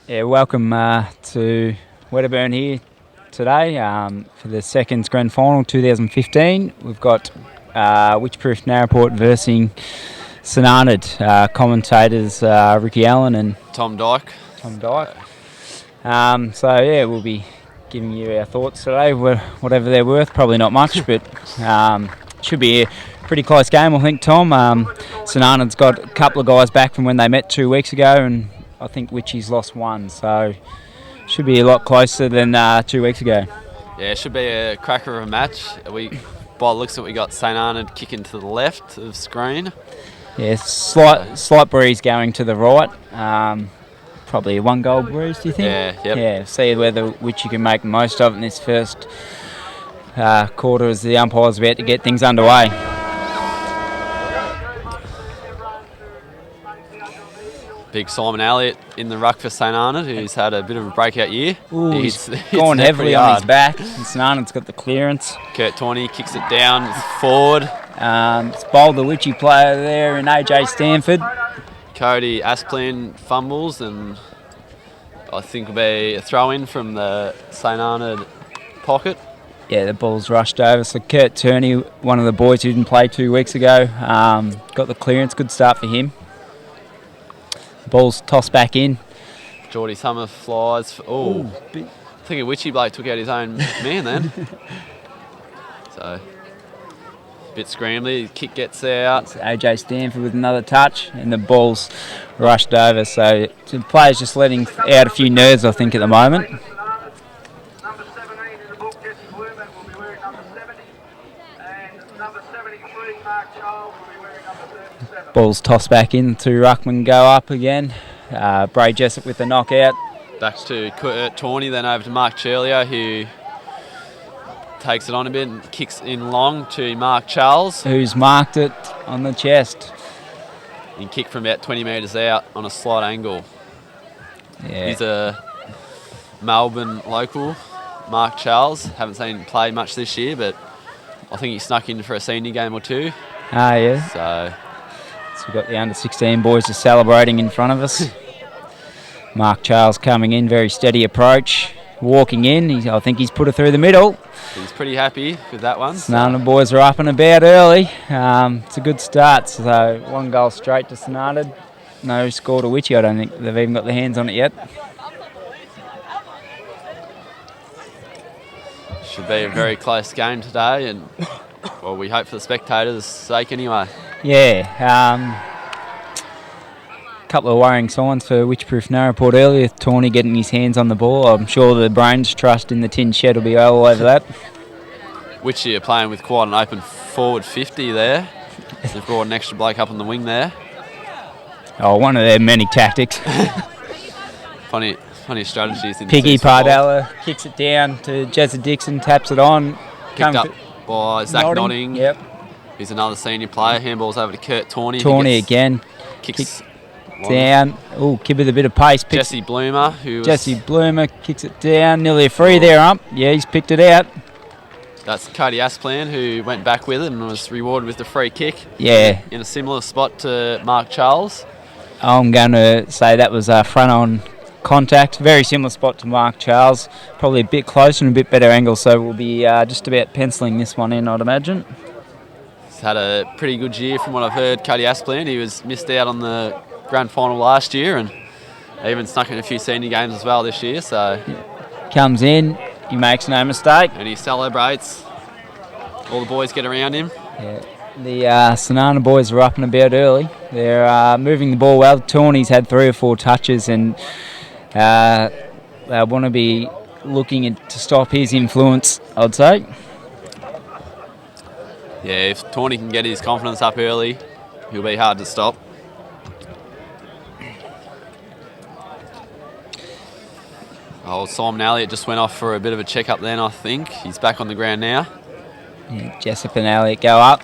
Yeah, welcome to Wedderburn here today for the Seconds Grand Final 2015. We've got Wycheproof Narraport versus St.Arnaud. Commentators Ricky Allen and Tom Dyke. So yeah, we'll be giving you our thoughts today, whatever they're worth. Probably not much, but should be a pretty close game, I think, Tom. St.Arnaud's got a couple of guys back from when they met 2 weeks ago, and I think Witchy's lost one, so should be a lot closer than 2 weeks ago. Yeah, it should be a cracker of a match. By the looks of it, we got St.Arnaud kicking to the left of screen. Yeah, slight breeze going to the right. Probably a 1 goal breeze, do you think? Yeah, see whether Witchy can make the most of it in this first quarter as the umpire's about to get things underway. Big Simon Elliott in the ruck for St.Arnaud, who's had a bit of a breakout year. Ooh, he's gone heavily on his back, and St.Arnaud's got the clearance. Kurt Tawney kicks it down, it's forward. It's bowled the Witchy player there in AJ Stanford. Cody Asplin fumbles, and I think will be a throw-in from the St.Arnaud pocket. Yeah, the ball's rushed over. So Kurt Turney, one of the boys who didn't play 2 weeks ago, got the clearance. Good start for him. Ball's tossed back in. Geordie Summer flies. I think a Witchy bloke took out his own man then. So, a bit scrambly. Kick gets out. It's AJ Stanford with another touch, and the ball's rushed over. So, the players just letting out a few nerves, I think, at the moment. Number 17 in the book, Jesse Bloomer, will be wearing number 70. And number 73, Mark Charles, will be wearing number 37. Ball's tossed back in. 2 ruckmen go up again. Bray Jessup with the knockout. Back to Kurt Tawney, then over to Mark Churlier, who takes it on a bit and kicks in long to Mark Charles, who's marked it on the chest. He kicked from about 20 metres out on a slight angle. Yeah. He's a Melbourne local, Mark Charles. Haven't seen him play much this year, but I think he snuck in for a senior game or two. Yeah. So we've got the under-16 boys just celebrating in front of us. Mark Charles coming in, very steady approach. Walking in, I think he's put it through the middle. He's pretty happy with that one. St.Arnaud boys are up and about early. It's a good start. So 1 goal straight to St.Arnaud. No score to Witchy. I don't think they've even got their hands on it yet. Should be a very close game today, and well, we hope for the spectators' sake anyway. Yeah. Couple of worrying signs for Wycheproof Narraport earlier. Tawney getting his hands on the ball. I'm sure the Brains Trust in the tin shed will be all over that. Witchy are playing with quite an open forward 50 there. They've brought an extra bloke up on the wing there. Oh, one of their many tactics. Plenty of strategies. Piggy Pardella kicks it down to Jezza Dixon, taps it on. Picked up by Zach Nodding. Yep. He's another senior player. Handball's over to Kurt Tawney. Tawney again. Kicks down. Kid with a bit of pace. Jesse Bloomer, kicks it down. Nearly a free there, ump. Yeah, he's picked it out. That's Cody Asplin, who went back with it and was rewarded with the free kick. Yeah. In a similar spot to Mark Charles. I'm going to say that was front on contact. Very similar spot to Mark Charles. Probably a bit closer and a bit better angle, so we'll be just about penciling this one in, I'd imagine. He's had a pretty good year from what I've heard, Cody Asplin. He was missed out on the grand final last year and even snuck in a few senior games as well this year. So comes in, he makes no mistake, and he celebrates. All the boys get around him. Yeah. The St.Arnaud boys are up and about early. They're moving the ball well. Tawney's had 3 or 4 touches, and they want to be looking to stop his influence, I'd say. Yeah, if Tawney can get his confidence up early, he'll be hard to stop. Oh, Simon Elliott just went off for a bit of a check-up then, I think. He's back on the ground now. Yeah, Jessup and Elliott go up.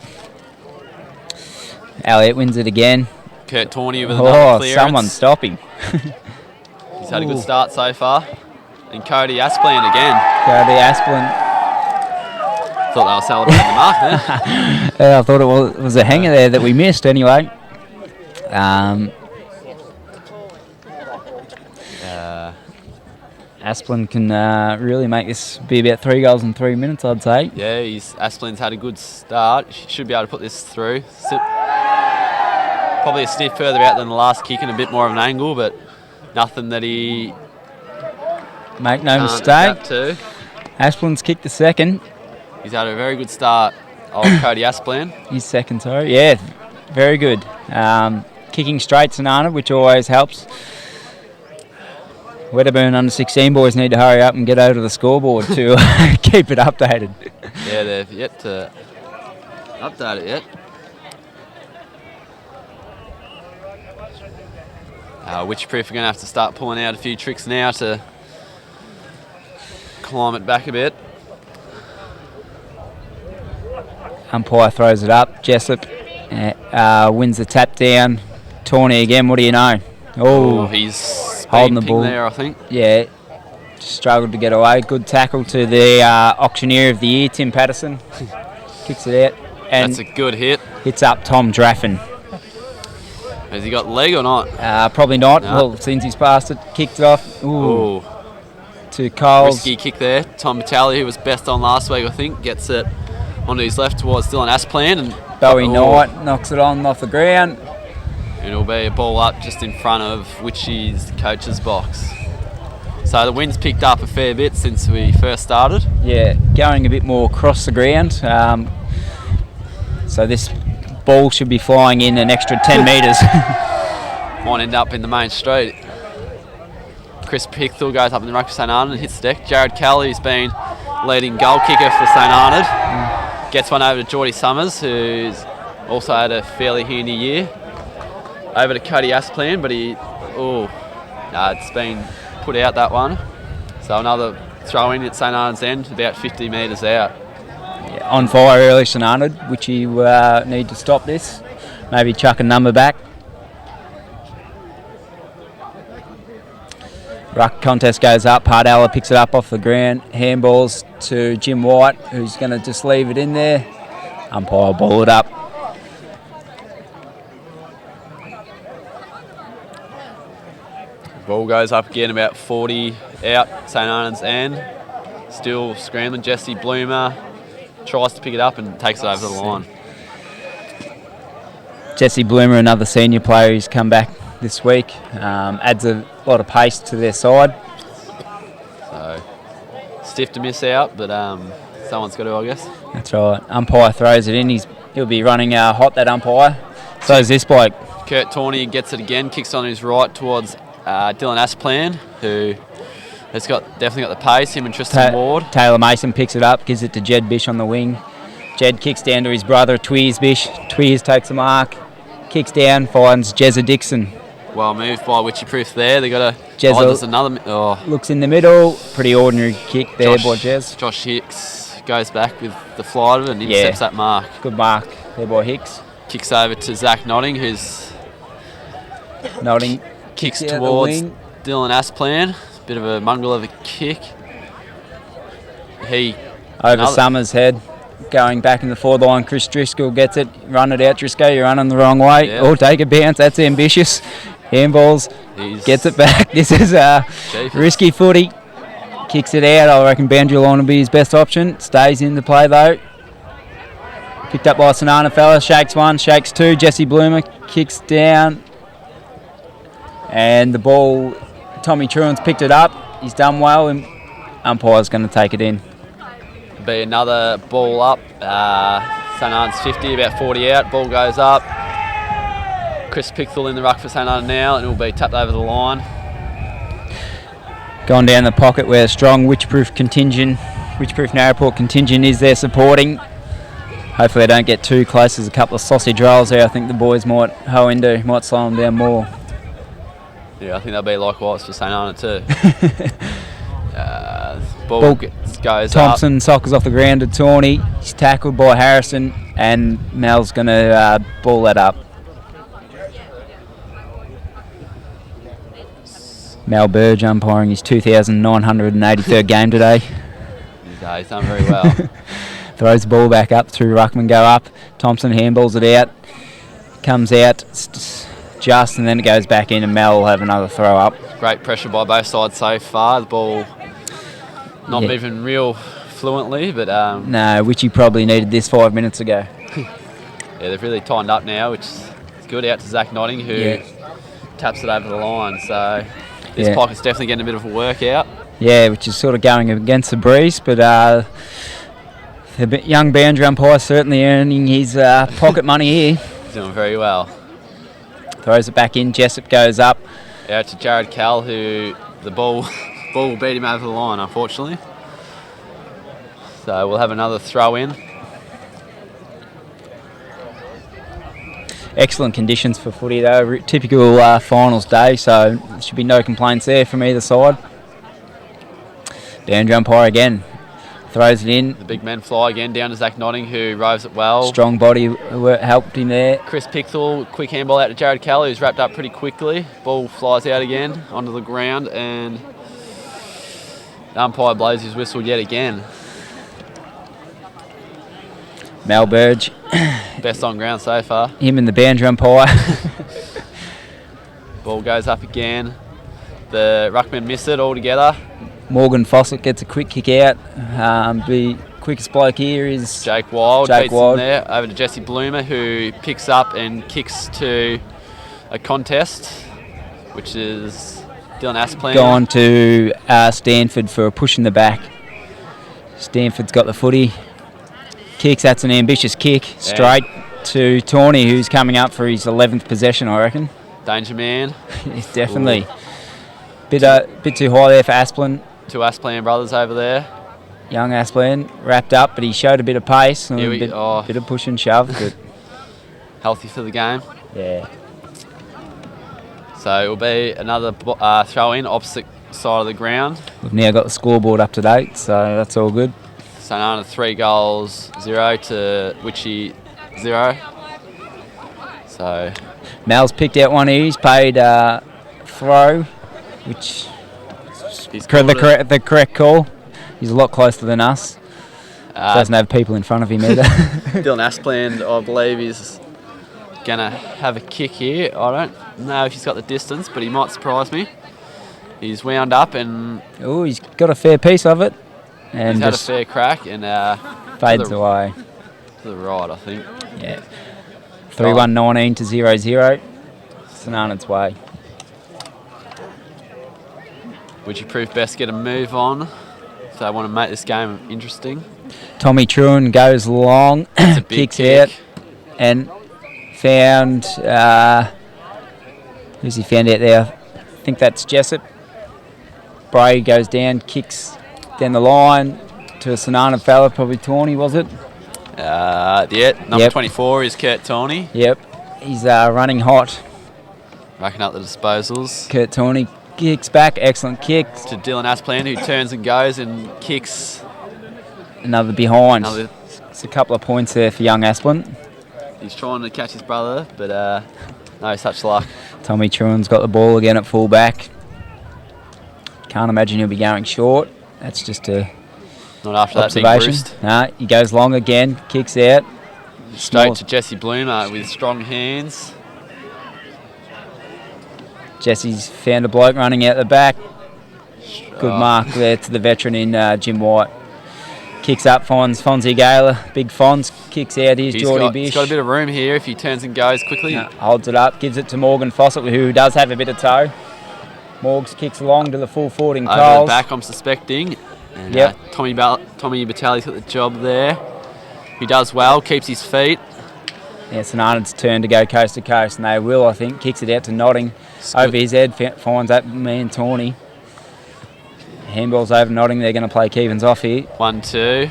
Elliott wins it again. Kurt Tawney with another clearance. Someone stop him. He's had a good start so far. And Cody Aspland again. Cody Aspland. Thought they were celebrating the mark there. Yeah, I thought it was a hanger there that we missed anyway. Aspland can really make this be about 3 goals in 3 minutes, I'd say. Yeah, Aspland's had a good start. Should be able to put this through. Probably a sniff further out than the last kick and a bit more of an angle, but nothing that he make no can't mistake. adapt to. Aspland's kicked the second. He's had a very good start, old Cody Aspland. His second, sorry. Yeah, very good. Kicking straight St.Arnaud, which always helps. Wedderburn under 16 boys need to hurry up and get over to the scoreboard to keep it updated. Yeah, they've yet to update it yet. Wycheproof are going to have to start pulling out a few tricks now to climb it back a bit. Umpire throws it up. Jessup wins the tap down. Tawney again, what do you know? Oh, he's holding the ball there, I think. Yeah, just struggled to get away. Good tackle to the auctioneer of the year, Tim Patterson. Kicks it out. And that's a good hit. Hits up Tom Draffin. Has he got the leg or not? Probably not. No. Well, since he's passed it, kicked it off. Ooh. To Coles. Risky kick there. Tom Battaglia, who was best on last week, I think, gets it onto his left towards Dylan Aspland. And Bowie Knight knocks it on off the ground. It'll be a ball up just in front of Witchy's coach's box. So the wind's picked up a fair bit since we first started. Yeah, going a bit more across the ground. So this ball should be flying in an extra 10 metres. Might end up in the main street. Chris Pickthall goes up in the ruck for St.Arnaud and hits the deck. Jared Kelly's been leading goal kicker for St.Arnaud. Gets one over to Geordie Summers, who's also had a fairly handy year. Over to Cody Aspland, but it's been put out, that one. So another throw in at St.Arnaud's end, about 50 metres out. Yeah, on fire early St.Arnaud, which you need to stop this. Maybe chuck a number back. Ruck contest goes up. Pardella picks it up off the ground. Handballs to Jim White, who's going to just leave it in there. Umpire ball it up. Ball goes up again, about 40 out St.Arnaud's end. Still scrambling. Jesse Bloomer tries to pick it up and takes it over the line. Jesse Bloomer, another senior player who's come back this week, adds a lot of pace to their side. So stiff to miss out, but someone's got to, I guess. That's right. Umpire throws it in. He'll be running hot, that umpire. So is this bloke. Kurt Tawney gets it again, kicks on his right towards Dylan Aspland, who has definitely got the pace. Him and Tristan Ward. Taylor Mason picks it up, gives it to Jed Bish on the wing. Jed kicks down to his brother Tweers Bish. Tweers takes a mark, kicks down, finds Jezza Dixon. Well moved by Wycheproof there. They got a. Jezza there's another. Looks in the middle. Pretty ordinary kick there by Jez. Josh Hicks goes back with the fly and intercepts that mark. Good mark there by Hicks. Kicks over to Zach Notting, who's. Notting. Kicks towards Dylan Aspland. Bit of a mongrel of a kick. Over Summers' head. Going back in the forward line. Chris Driscoll gets it. Run it out, Driscoll. You're running the wrong way. Yeah. Or take a bounce. That's ambitious. Handballs. Gets it back. This is risky footy. Kicks it out. I reckon boundary line will be his best option. Stays in the play though. Picked up by St.Arnaud fella. Shakes one. Shakes two. Jesse Bloomer kicks down. And the ball, Tommy Truan's picked it up. He's done well, and umpire's going to take it in. Be another ball up. St.Arnaud's 50, about 40 out. Ball goes up. Chris Pickthall in the ruck for St.Arnaud now, and it will be tapped over the line. Going down the pocket where a strong Wycheproof Narraport contingent is there supporting. Hopefully they don't get too close. There's a couple of sausage rolls there. I think the boys might hoe into, might slow them down more. Yeah, I think that'll be likewise for St.Arnaud too. Ball goes Thompson sockers off the ground to Tawny. He's tackled by Harrison, and Mel's going to ball that up. Mel Burge umpiring his 2,983rd game today. He's done very well. Throws the ball back up through ruckman, go up. Thompson handballs it out. Comes out just, and then it goes back in, and Mel will have another throw up. Great pressure by both sides so far. The ball not moving real fluently, but... no, Witchy probably needed this 5 minutes ago. Yeah, they've really tightened up now, which is good. Out to Zach Notting, who taps it over the line. So this pocket's definitely getting a bit of a workout. Yeah, which is sort of going against the breeze, but the young boundary umpire certainly earning his pocket money here. He's doing very well. Throws it back in, Jessup goes up. Out to Jared Cal, who the ball will beat him over the line, unfortunately. So we'll have another throw in. Excellent conditions for footy though, typical finals day, so there should be no complaints there from either side. Boundary umpire again, throws it in. The big men fly again down to Zach Notting, who rows it well. Strong body helped him there. Chris Pickthall, quick handball out to Jared Kelly, who's wrapped up pretty quickly. Ball flies out again onto the ground, and the umpire blows his whistle yet again. Mel Burge. Best on ground so far. Him and the boundary umpire. Ball goes up again. The ruckman missed it altogether. Morgan Fawcett gets a quick kick out. The quickest bloke here is Jake Wild. Beats him there over to Jesse Bloomer, who picks up and kicks to a contest, which is Dylan Asplan. Gone to Stanford for a push in the back. Stanford's got the footy. Kicks, that's an ambitious kick, straight to Tawny, who's coming up for his 11th possession, I reckon. Danger man. Yes, definitely. Bit too high there for Asplan. Two Asplan brothers over there. Young Asplan, wrapped up, but he showed a bit of pace and a bit of push and shove. But healthy for the game. Yeah. So it will be another throw in, opposite side of the ground. We've now got the scoreboard up to date, so that's all good. St.Arnaud 3 goals, 0 to Witchy 0. So Mal's picked out one here. He's paid throw, which is the correct call. He's a lot closer than us. Doesn't have people in front of him either. Dylan Asplan, I believe, is going to have a kick here. I don't know if he's got the distance, but he might surprise me. He's wound up and... Oh, he's got a fair piece of it. And he's had a fair crack and fades away. To the right, I think. Yeah. 3-1-19 to 0-0. St.Arnaud's way. Wycheproof best get a move on if they want to make this game interesting. Tommy Truan goes long, kicks out, and found... who's he found out there? I think that's Jessup. Bray goes down, kicks down the line to a St.Arnaud fella, probably Tawny, was it? Number 24 is Kurt Tawny. Yep, he's running hot. Racking up the disposals. Kurt Tawny kicks back, excellent kick. To Dylan Asplan, who turns and goes and kicks. Another behind. It's a couple of points there for young Asplan. He's trying to catch his brother, but no such luck. Tommy Truan's got the ball again at full back. Can't imagine he'll be going short. That's just a not after observation. That big No, he goes long again, kicks out. Straight to Jesse Bloomer with strong hands. Jesse's found a bloke running out the back. Good mark there to the veteran in Jim White. Kicks up, finds Fonzie Gaylor. Big Fonz kicks out. Here's Geordie Bish. He's got a bit of room here if he turns and goes quickly. Holds it up, gives it to Morgan Fawcett, who does have a bit of toe. Morgs kicks along to the full forward in Over Coles. the back, I'm suspecting. And, yep. Tommy Batali's got the job there. He does well, keeps his feet. Yeah, St.Arnaud's turn to go coast to coast, and they will, I think. Kicks it out to Notting. Over his head, finds that man Tawny. Handball's over Notting. They're going to play Keevans off here. 1-2.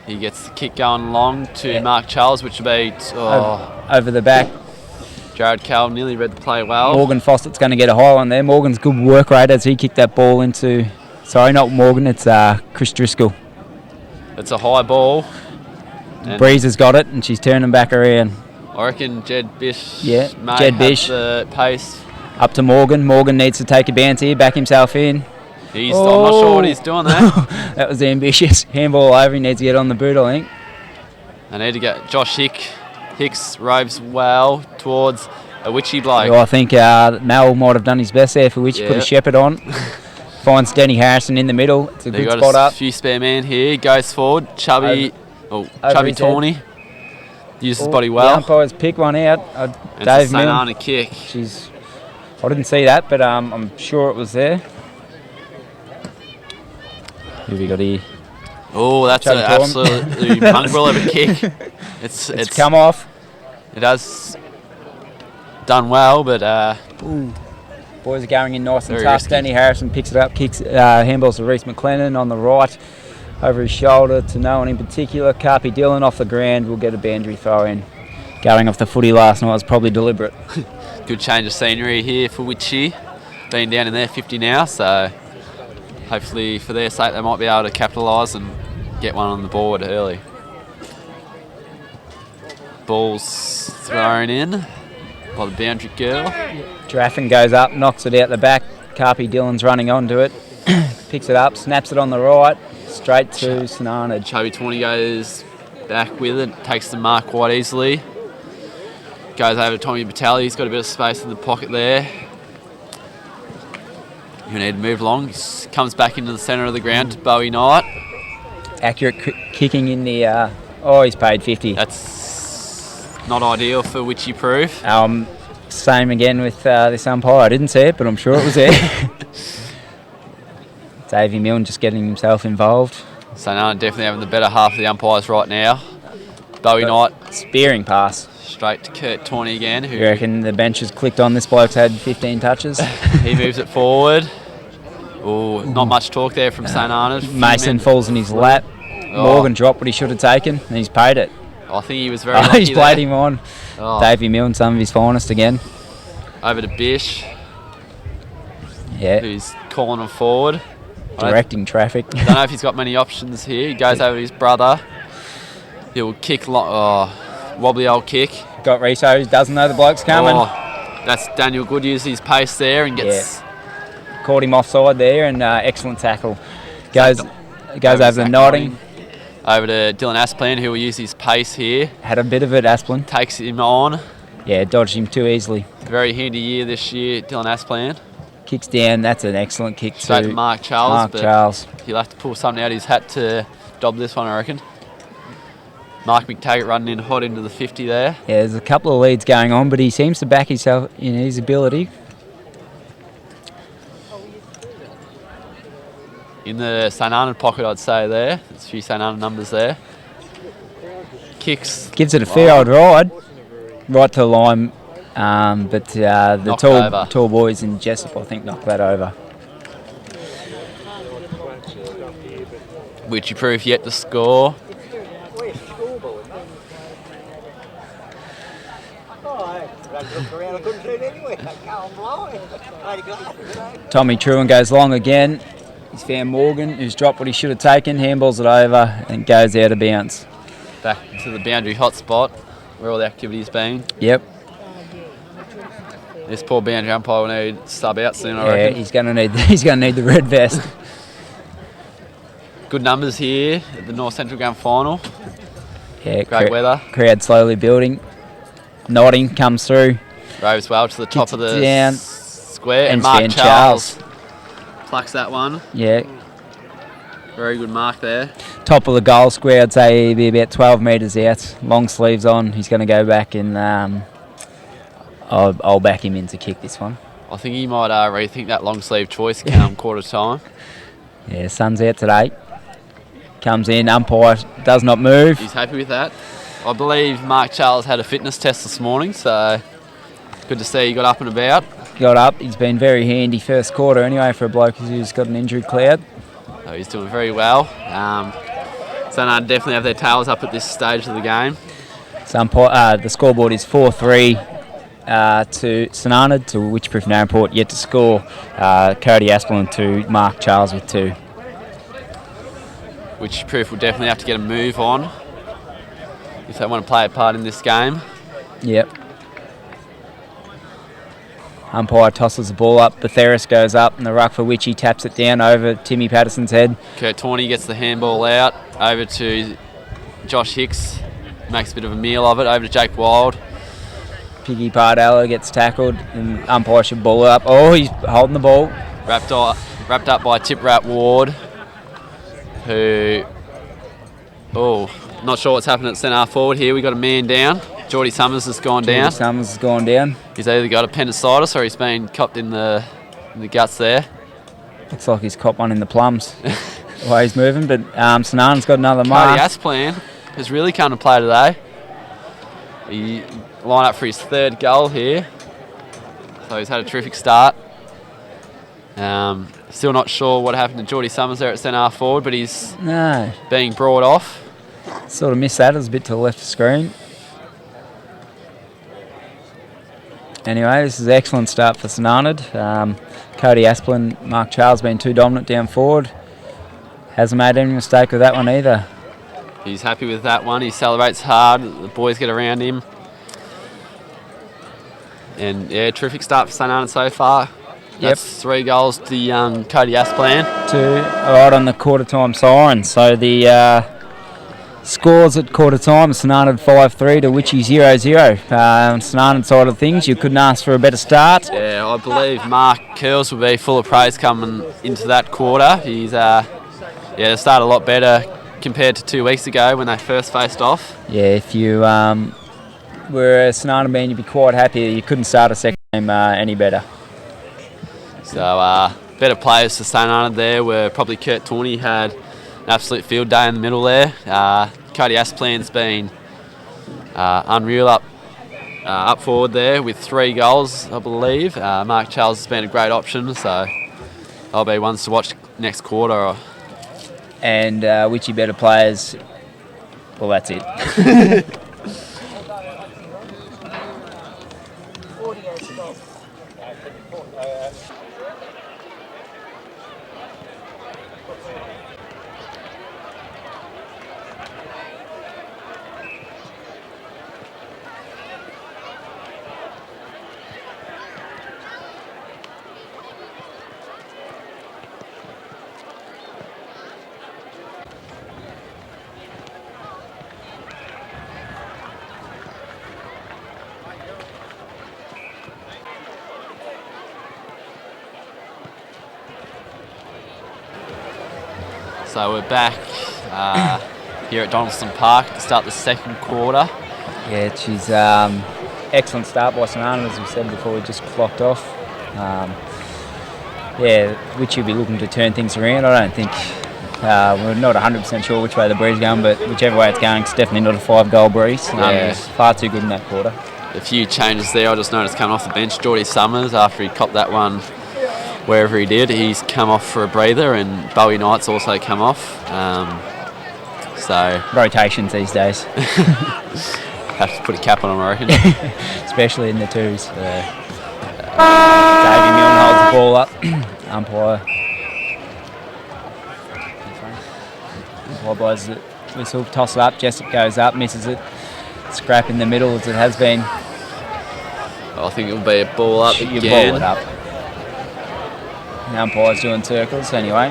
He gets the kick going long to Mark Charles, which will be over the back. Jared Cal nearly read the play well. Morgan Fawcett's going to get a high one there. Morgan's good work rate as he kicked that ball into Sorry, not Morgan. It's Chris Driscoll. It's a high ball. And Breeze has got it, and she's turning back around. I reckon Jed Bish may Jed have Bish. the pace. Up to Morgan. Morgan needs to take a bounce here, back himself in. I'm not sure what he's doing there. That was ambitious. Handball over. He needs to get on the boot, I think. I need to get Josh Hicks roves well towards a witchy bloke. Well, I think Mel might have done his best there for which he put a shepherd on. Finds Denny Harrison in the middle. It's a good spot up. A few spare man here. Goes forward. Chubby Tawny. Uses his body well. The umpires pick one out. Dave Milne. On a kick. I didn't see that, but I'm sure it was there. Who we got here? Oh, that's an absolutely mongrel of a kick. It's come off. It has done well, but boys are going in nice and very tough. risky. Danny Harrison picks it up, kicks handballs to Reece McLennan on the right, over his shoulder to no one in particular. Carpy Dillon off the ground will get a boundary throw in. Going off the footy last night was probably deliberate. Good change of scenery here for Witchy. Been down in their 50 now, so hopefully for their sake they might be able to capitalise and get one on the board early. Ball's thrown in by the boundary girl. Draffin goes up, knocks it out the back. Carpy Dillon's running onto it. Picks it up, snaps it on the right, straight to St.Arnaud. Chubby Tawny goes back with it, takes the mark quite easily. Goes over to Tommy Batali, he's got a bit of space in the pocket there. You need to move along. Comes back into the centre of the ground to Bowie Knight. Accurate kicking in the... he's paid 50. That's not ideal for Wycheproof. Same again with this umpire. I didn't see it, but I'm sure it was there. Davey Milne just getting himself involved. St.Arnaud definitely having the better half of the umpires right now. Bowie Knight. Spearing pass. Straight to Kurt Tawney again. You reckon the bench has clicked on this bloke's had 15 touches? He moves it forward. Oh, not much talk there from St.Arnaud. Mason falls in his lap. Morgan dropped what he should have taken, and he's paid it. I think he was very lucky he's played him on. Davey Milne, some of his finest again. Over to Bish. Yeah. Who's calling him forward. Directing traffic. Don't know if he's got many options here. He goes over to his brother. He'll kick, wobbly old kick. Got Riso, doesn't know the bloke's coming. That's Daniel Good uses his pace there and gets... Caught him offside there and excellent tackle. Goes over the Notting. Over to Dylan Asplan, who will use his pace here. Had a bit of it, Asplan. Takes him on. Yeah, dodged him too easily. Very handy year this year, Dylan Asplan. Kicks down, that's an excellent kick straight to Mark Charles. Charles. He'll have to pull something out of his hat to dob this one, I reckon. Mark McTaggart running in hot into the 50 there. Yeah, there's a couple of leads going on, but he seems to back himself in his ability. In the St.Arnaud pocket, I'd say there. There's a few St.Arnaud numbers there. Kicks. Gives it a fair old ride. Right to the line. But the tall boys in Jessup, I think, knocked that over. Wycheproof yet to score. Tommy Truan goes long again. He's found Morgan, who's dropped what he should have taken, handballs it over, and goes out of bounds. Back to the boundary hotspot, where all the activity's been. Yep. This poor boundary umpire will need to sub out soon, I reckon. He's going to need the red vest. Good numbers here at the North Central Grand Final. Yeah, great weather. Crowd slowly building. Nodding comes through. Roves well to the top of the down. Square, and Mark Charles plucks that one. Yeah. Very good mark there. Top of the goal square, I'd say he'd be about 12 metres out. Long sleeves on. He's going to go back and I'll back him in to kick this one. I think he might rethink that long sleeve choice come quarter time. Yeah, sun's out today. Comes in, umpire does not move. He's happy with that. I believe Mark Charles had a fitness test this morning, so good to see he got up and about. Got up. He's been very handy first quarter anyway for a bloke who's got an injury cloud. So he's doing very well. St.Arnaud definitely have their tails up at this stage of the game. The scoreboard is 4-3 to St.Arnaud, to Wycheproof Narraport, yet to score. Cody Aspelin to Mark Charles with 2. Wycheproof will definitely have to get a move on if they want to play a part in this game. Yep. Umpire tosses the ball up. Betheris goes up, and the ruck for Witchy taps it down over Timmy Patterson's head. Kurt Tawney gets the handball out over to Josh Hicks. Makes a bit of a meal of it over to Jake Wild. Piggy Pardello gets tackled, and umpire should ball it up. Oh, he's holding the ball. Wrapped up by Tip Rat Ward, who... Oh, not sure what's happened at centre forward here. We got a man down. Geordie Summers has gone down. Summers has gone down. He's either got appendicitis or he's been copped in the guts there. Looks like he's copped one in the plums. The way he's moving, but St.Arnaud's got another mark. Cody Asplan has really come to play today. He line up for his 3rd goal here. So he's had a terrific start. Still not sure what happened to Geordie Summers there at centre forward, but he's being brought off. Sort of missed that. It was a bit to the left of the screen. Anyway, this is an excellent start for St.Arnaud. Cody Aspelin, Mark Charles been too dominant down forward. Hasn't made any mistake with that one either. He's happy with that one. He celebrates hard. The boys get around him. And yeah, terrific start for St.Arnaud so far. That's 3 goals to young Cody Asplan. 2 right on the quarter time siren. So the scores at quarter time: St.Arnaud 5-3 to Witchy 0-0. St.Arnaud side of things, you couldn't ask for a better start. Yeah, I believe Mark Curls will be full of praise coming into that quarter. He's they started a lot better compared to 2 weeks ago when they first faced off. Yeah, if you were a St.Arnaud man, you'd be quite happy. You couldn't start a second game any better. So better players for St.Arnaud there were probably Kurt Tawney, had an absolute field day in the middle there. Cody Asplan's been unreal up forward there with 3 goals, I believe. Mark Charles has been a great option, so they'll be ones to watch next quarter. And Witchy better players, well, that's it. So we're back here at Donaldson Park to start the 2nd quarter. Yeah, she's excellent start by St.Arnaud, as we said before. We just clocked off. Witchy will be looking to turn things around. I don't think we're not 100% sure which way the breeze is going, but whichever way it's going, it's definitely not a 5-goal breeze. It's far too good in that quarter. A few changes there. I just noticed coming off the bench, Geordie Summers, after he copped that one wherever he did, he's come off for a breather, and Bowie Knight's also come off. So rotations these days. Have to put a cap on him, I reckon. Especially in the 2s. Davey Milne holds the ball up. Umpire blows the whistle, toss it up. Jessup goes up, misses it. Scrap in the middle as it has been. I think it'll be a ball up again. You ball it up. The umpire's doing circles anyway.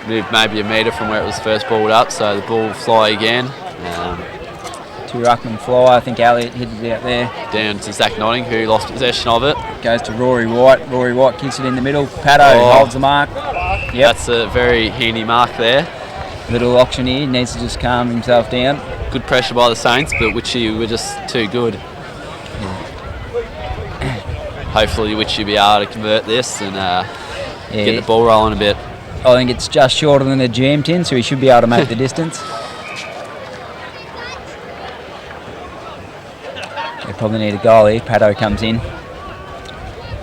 Moved maybe a metre from where it was first balled up, so the ball will fly again. 2 ruckman fly. I think Elliott hit it out there. Down to Zach Notting, who lost possession of it. Goes to Rory White. Rory White kicks it in the middle. Paddo holds the mark. Yep. That's a very handy mark there. Little auctioneer needs to just calm himself down. Good pressure by the Saints, but Witchy were just too good. Hopefully Witchy will be able to convert this and get the ball rolling a bit. I think it's just shorter than a jam tin, so he should be able to make the distance. They probably need a goal here. Paddo comes in.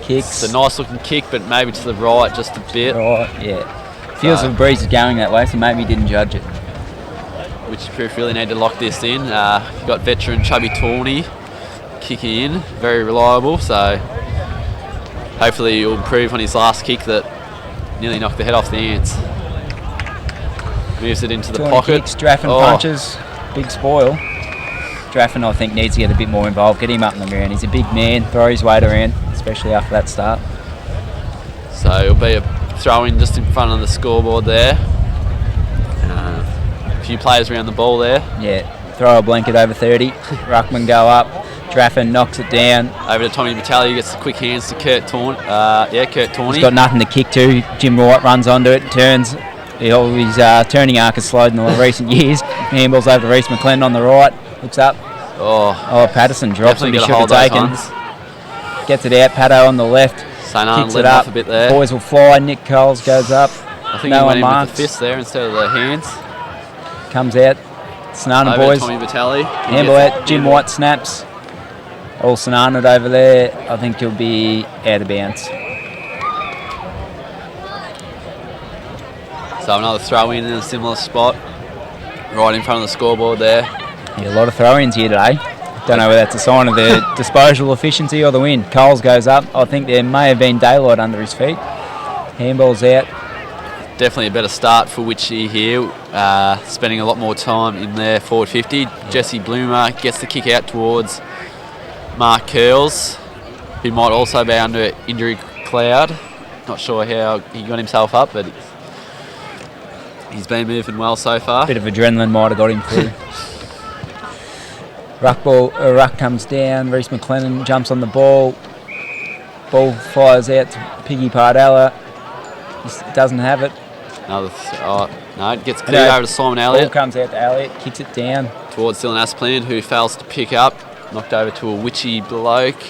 Kicks. It's a nice looking kick, but maybe to the right just a bit. Right, yeah. Feels the breeze is going that way, so maybe he didn't judge it. Wycheproof really need to lock this in. You've got veteran Chubby Tawney kicking in, very reliable, so hopefully he'll improve on his last kick that nearly knocked the head off the ants. Moves it into the pocket. Kicks, Draffin punches, big spoil. Draffin, I think, needs to get a bit more involved, get him up in the ground. He's a big man, throw his weight around, especially after that start. So it'll be a throw-in just in front of the scoreboard there. A few players around the ball there. Yeah, throw a blanket over 30. Ruckman go up. Draffin knocks it down. Over to Tommy Battaglia, gets the quick hands to Kurt Tawney. Kurt Tawney. He's got nothing to kick to. Jim White runs onto it, turns. His turning arc has slowed in the recent years. Handballs over to Reece McLennan on the right. Looks up. Oh, Patterson drops him. He should have those taken. ones. Gets it out. Paddo on the left. St.Arnaud Kicks let it him up. off a bit there. Boys will fly. Nick Coles goes up. I think no he one went in marks. with the fist there instead of the hands. Comes out. St.Arnaud Over boys. to Tommy Battaglia. Handball out. Jim White snaps. All St.Arnaud over there. I think he'll be out of bounds. So another throw-in in a similar spot, right in front of the scoreboard there. Yeah, a lot of throw-ins here today. Don't know whether that's a sign of the disposal efficiency or the wind. Coles goes up. I think there may have been daylight under his feet. Handball's out. Definitely a better start for Witchy here, spending a lot more time in their forward 50. Jesse Bloomer gets the kick out towards Mark Curls, who might also be under injury cloud. Not sure how he got himself up, but he's been moving well so far. Bit of adrenaline might have got him through. Ruck comes down. Reece McLennan jumps on the ball. Ball fires out to Piggy Pardella. He doesn't have it. No, it gets cleared over to Simon Ball Elliott. comes out to Elliott, kicks it down. Towards Dylan Asplan, who fails to pick up. Knocked over to a Witchy bloke.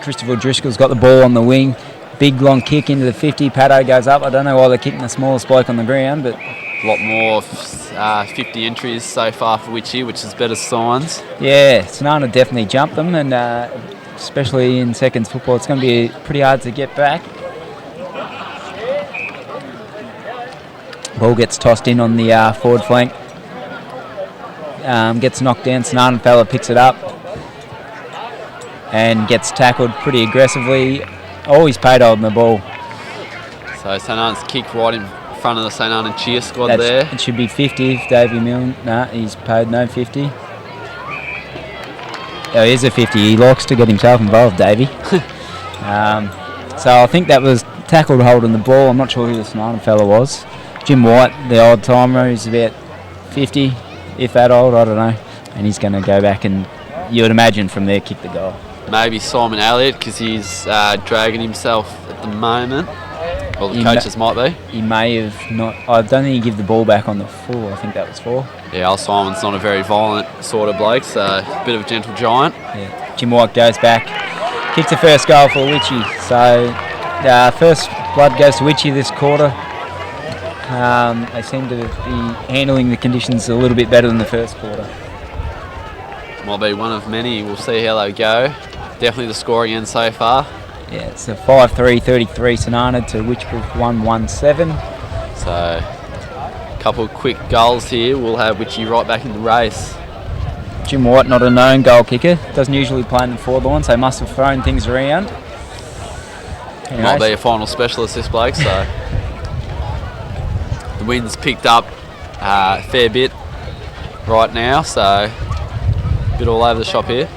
Christopher Driscoll's got the ball on the wing. Big long kick into the 50. Paddo goes up. I don't know why they're kicking the smallest bloke on the ground, but A lot more 50 entries so far for Witchy, which is better signs. yeah, St.Arnaud definitely jumped them, and especially in seconds football, it's going to be pretty hard to get back. Ball gets tossed in on the forward flank. Gets knocked down. St.Arnaud fella picks it up and gets tackled pretty aggressively. Oh, he's paid holding the ball. So St.Arnaud's kick right in front of the St.Arnaud cheer squad there. It should be 50 if Davey Milne. Nah, he's paid no 50. Oh, here's a 50. He likes to get himself involved, Davey. So I think that was tackled holding the ball. I'm not sure who the St.Arnaud fella was. Jim White, the old timer, he's about 50, if that old, I don't know. And he's going to go back and, you would imagine, from there kick the goal. Maybe Simon Elliott, because he's dragging himself at the moment. Well, the coaches might be. He may have not. I don't think he gave the ball back on the full. I think that was 4. Yeah, old Simon's not a very violent sort of bloke, so a bit of a gentle giant. Yeah. Jim White goes back, kicks the first goal for Witchy. So first blood goes to Witchy this quarter. They seem to be handling the conditions a little bit better than the first quarter. Might be one of many. We'll see how they go. Definitely the score again so far. Yeah, it's a 5-3-33 St.Arnaud to Wycheproof 1-1-7. So a couple of quick goals here. We'll have Witchy right back in the race. Jim White, not a known goal kicker. Doesn't usually play in the forward line, so must have thrown things around. Might be a final specialist, this bloke, so... The wind's picked up a fair bit right now, so a bit all over the shop here.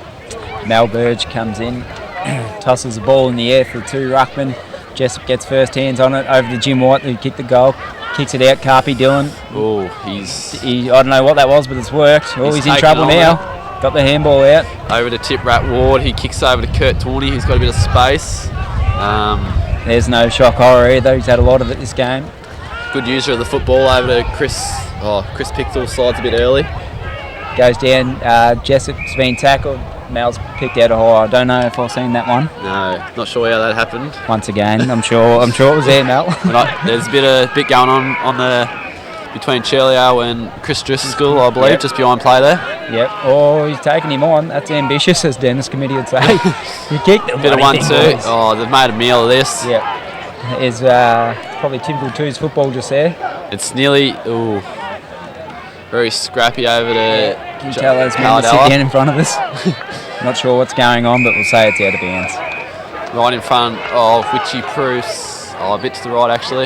Mal Burge comes in, tosses the ball in the air for 2 ruckman. Jessup gets first hands on it, over to Jim White, who kicked the goal. Kicks it out, Carpy Dillon. Oh, I don't know what that was, but it's worked. Oh, he's in trouble now. Got the handball out. Over to Tip Rat Ward. He kicks over to Kurt Tawney, who's got a bit of space. There's no shock horror either. He's had a lot of it this game. Good user of the football. Over to Chris. Chris Pickel slides a bit early. Goes down. Jessup's been tackled. Mal's picked out a high. I don't know if I've seen that one. No, not sure how that happened. Once again, I'm sure it was there, Mal. There's a bit going on the between Churlio and Chris Driscoll, I believe, just behind play there. Yep. Oh, he's taking him on. That's ambitious, as Dennis Committee would say. He kicked the bit of 1-2. Oh, they've made a meal of this. Yep. It's probably typical Twos football just there. It's nearly. Ooh. Very scrappy over to Can you tell those men to sit down in front of us? Not sure what's going on, but we'll say it's out of bounds. Right in front of Wycheproof's, a bit to the right actually,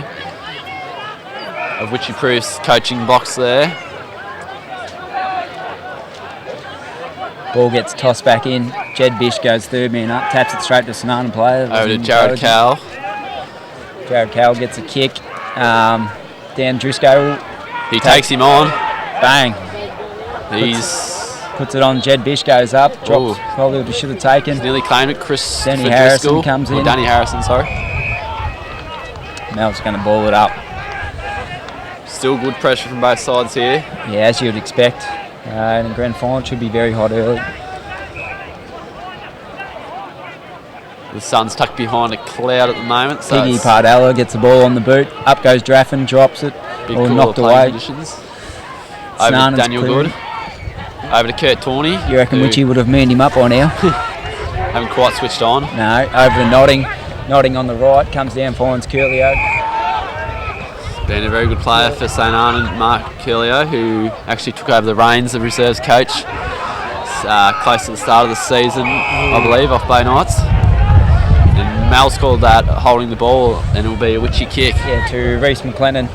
of Wycheproof's coaching box there. Ball gets tossed back in. Jed Bish goes third man up, taps it straight to St.Arnaud player. Over to Jared Cowell. Jared Cowell gets a kick. Dan Driscoll. He takes him on. Bang. He's puts it on. Jed Bish goes up. Drops probably what he should have taken. He's nearly claimed it. Chris Danny Harrison Driscoll, comes in. Danny Harrison, sorry. Mel's going to ball it up. Still good pressure from both sides here. Yeah, as you would expect. In the grand final, it should be very hot early. The sun's tucked behind a cloud at the moment. So Piggy Pardella gets the ball on the boot. Up goes Draffin, drops it. Big or cooler knocked playing away. conditions. Over to Daniel clearing. Good. Over to Kurt Tawney. You reckon Witchy would have manned him up by now? Haven't quite switched on. No, over to Notting. Notting on the right, comes down, finds Curlio. Been a very good player for St.Arnaud, Mark Curlio, who actually took over the reins of reserves coach close to the start of the season, I believe, off Bay Knights. And Mal's called that holding the ball, and it'll be a witchy kick. Yeah, to Reece McLennan.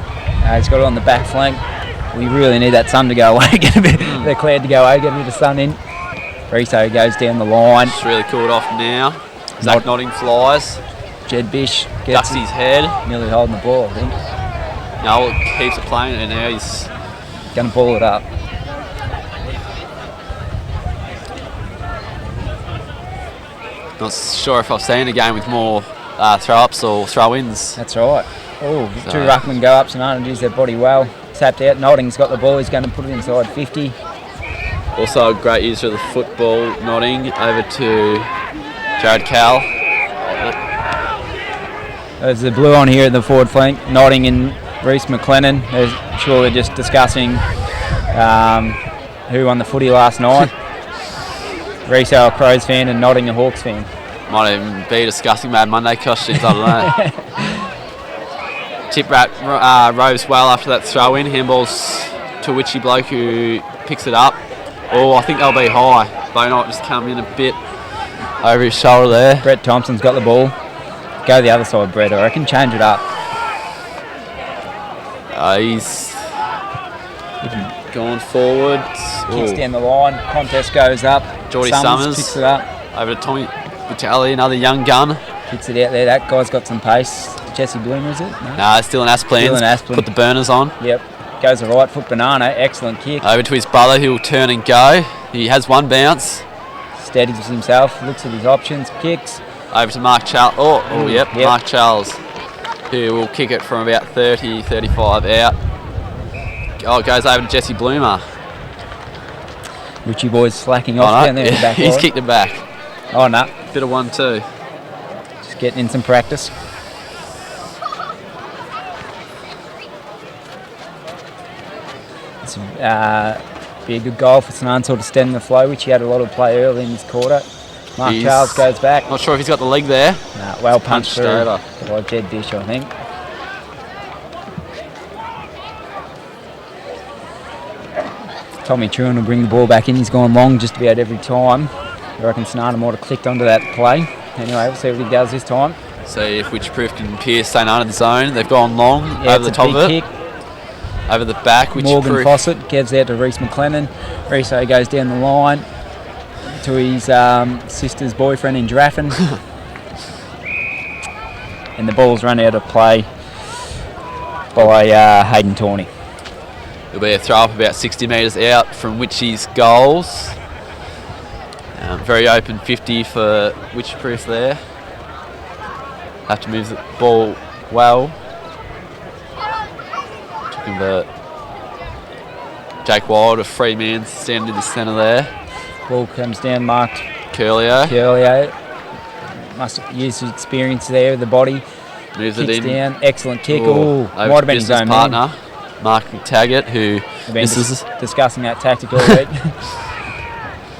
He's got it on the back flank. We really need that sun to go away, get a bit the cloud to go away, get a bit of sun in. Riso goes down the line. It's really cooled off now. Zach Notting flies. Jed Bish ducks his head. Nearly holding the ball, I think. No, keeps it playing, and now he's going to ball it up. Not sure if I've seen a game with more throw-ups or throw-ins. That's right. Oh, two ruckmen go up, St.Arnaud use their body well. Tapped out, Notting's got the ball, he's going to put it inside 50. Also a great user of the football, Notting, over to Jared Cowell. There's the blue on here at the forward flank, Notting and Reece McLennan. They're surely just discussing who won the footy last night. Reece a Crows fan and Notting a Hawks fan. Might even be discussing Mad Monday costumes, I don't know. Tip rat roves well after that throw in. Handballs to a witchy bloke who picks it up. Oh, I think they'll be high. Bonite just come in a bit over his shoulder there. Brett Thompson's got the ball. Go the other side, Brett, I reckon. Change it up. He's gone forward. Kicks down the line. Contest goes up. Geordie Summers picks it up. Over to Tommy Vitale, another young gun. Kicks it out there. That guy's got some pace. Jesse Bloomer, is it? No, still an Asplin. Still an Asplin. Put the burners on. Yep. Goes the right foot banana. Excellent kick. Over to his brother, who'll turn and go. He has one bounce. Steadies himself. Looks at his options. Kicks. Over to Mark Charles. Yep. Mark Charles, who will kick it from about 30, 35 out. Oh, it goes over to Jesse Bloomer. Richie boy's slacking off down there in the back. He's kicked it back. Oh, no. Bit of 1-2. Just getting in some practice. It's be a good goal for St.Arnaud to stem the flow, which he had a lot of play early in his quarter. Mark Charles goes back. Not sure if he's got the leg there. Nah, well punched through over by Jed Bish, I think. Tommy Truan will bring the ball back in. He's gone long just about every time. I reckon St.Arnaud might have clicked onto that play. Anyway, we'll see what he does this time. See if Wycheproof can pierce St.Arnaud zone. They've gone long over the top of it. Kick. Over the back, Morgan Fawcett gives out to Reece McLennan. Reece goes down the line to his sister's boyfriend in Draffin. And the ball's run out of play by Hayden Tawney. It'll be a throw up about 60 metres out from Witchy's goals. Very open 50 for Wycheproof there. Have to move the ball well. To convert. Jake Wild, a free man, standing in the centre there. Ball comes down, marked Curlio. Must have used his experience there with the body. Moves it in. Down. Excellent kick. Might have been his own partner, Mark McTaggart, who misses. Discussing that tactic all week.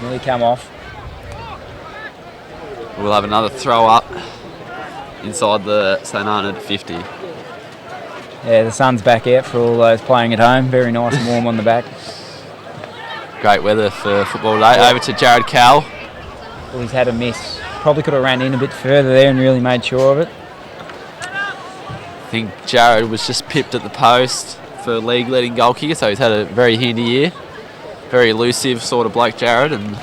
Nearly come off. We'll have another throw up inside the St.Arnaud 50. Yeah, the sun's back out for all those playing at home. Very nice and warm on the back. Great weather for football today. Over to Jared Cowell. Well, he's had a miss. Probably could have ran in a bit further there and really made sure of it. I think Jared was just pipped at the post for league leading goal kicker, so he's had a very handy year. Very elusive sort of bloke, Jared, and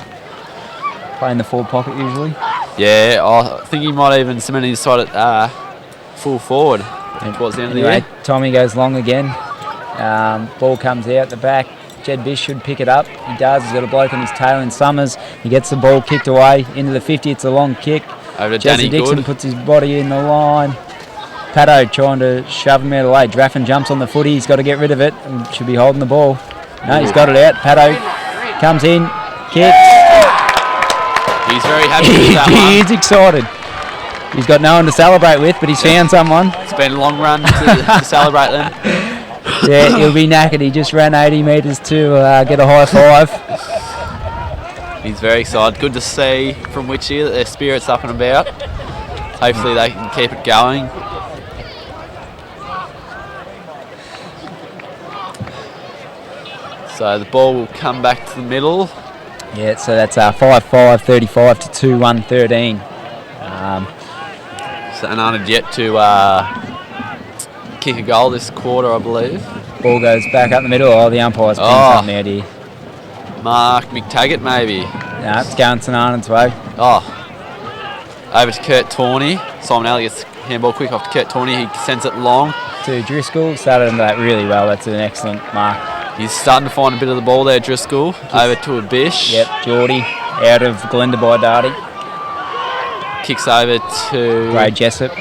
Playing the forward pocket usually. yeah, I think he might even cement his side at full forward towards the end of the year. Tommy goes long again. Ball comes out the back. Jed Bish should pick it up. He does. He's got a bloke on his tail in Summers. He gets the ball kicked away into the 50. It's a long kick. Over to Jesse Danny Dixon Good. puts his body in the line. Pato trying to shove him out of the way. Draffin jumps on the footy. He's got to get rid of it and should be holding the ball. No, he's got it out. Pato comes in. Kick. He's very happy with that one. He is excited. He's got no one to celebrate with, but he's found someone. It's been a long run to celebrate then. Yeah, he'll be knackered. He just ran 80 metres to get a high five. He's very excited. Good to see from Witchy that their spirit's up and about. Hopefully they can keep it going. So the ball will come back to the middle. Yeah, so that's 5-5, 35 to 2-1, 13. St. Arnaud yet to kick a goal this quarter, I believe. Ball goes back up the middle. Oh, the umpire's putting something out here. Mark McTaggart, maybe. No, it's going St. Arnaud's way. Oh. Over to Kurt Tawney. Simon Alley gets handball quick off to Kurt Tawney. He sends it long. To Driscoll. Started into that really well. That's an excellent mark. He's starting to find a bit of the ball there, Driscoll. Over to a Bish. Yep, Geordie out of Glenda by Darty. Kicks over to Ray Jessup.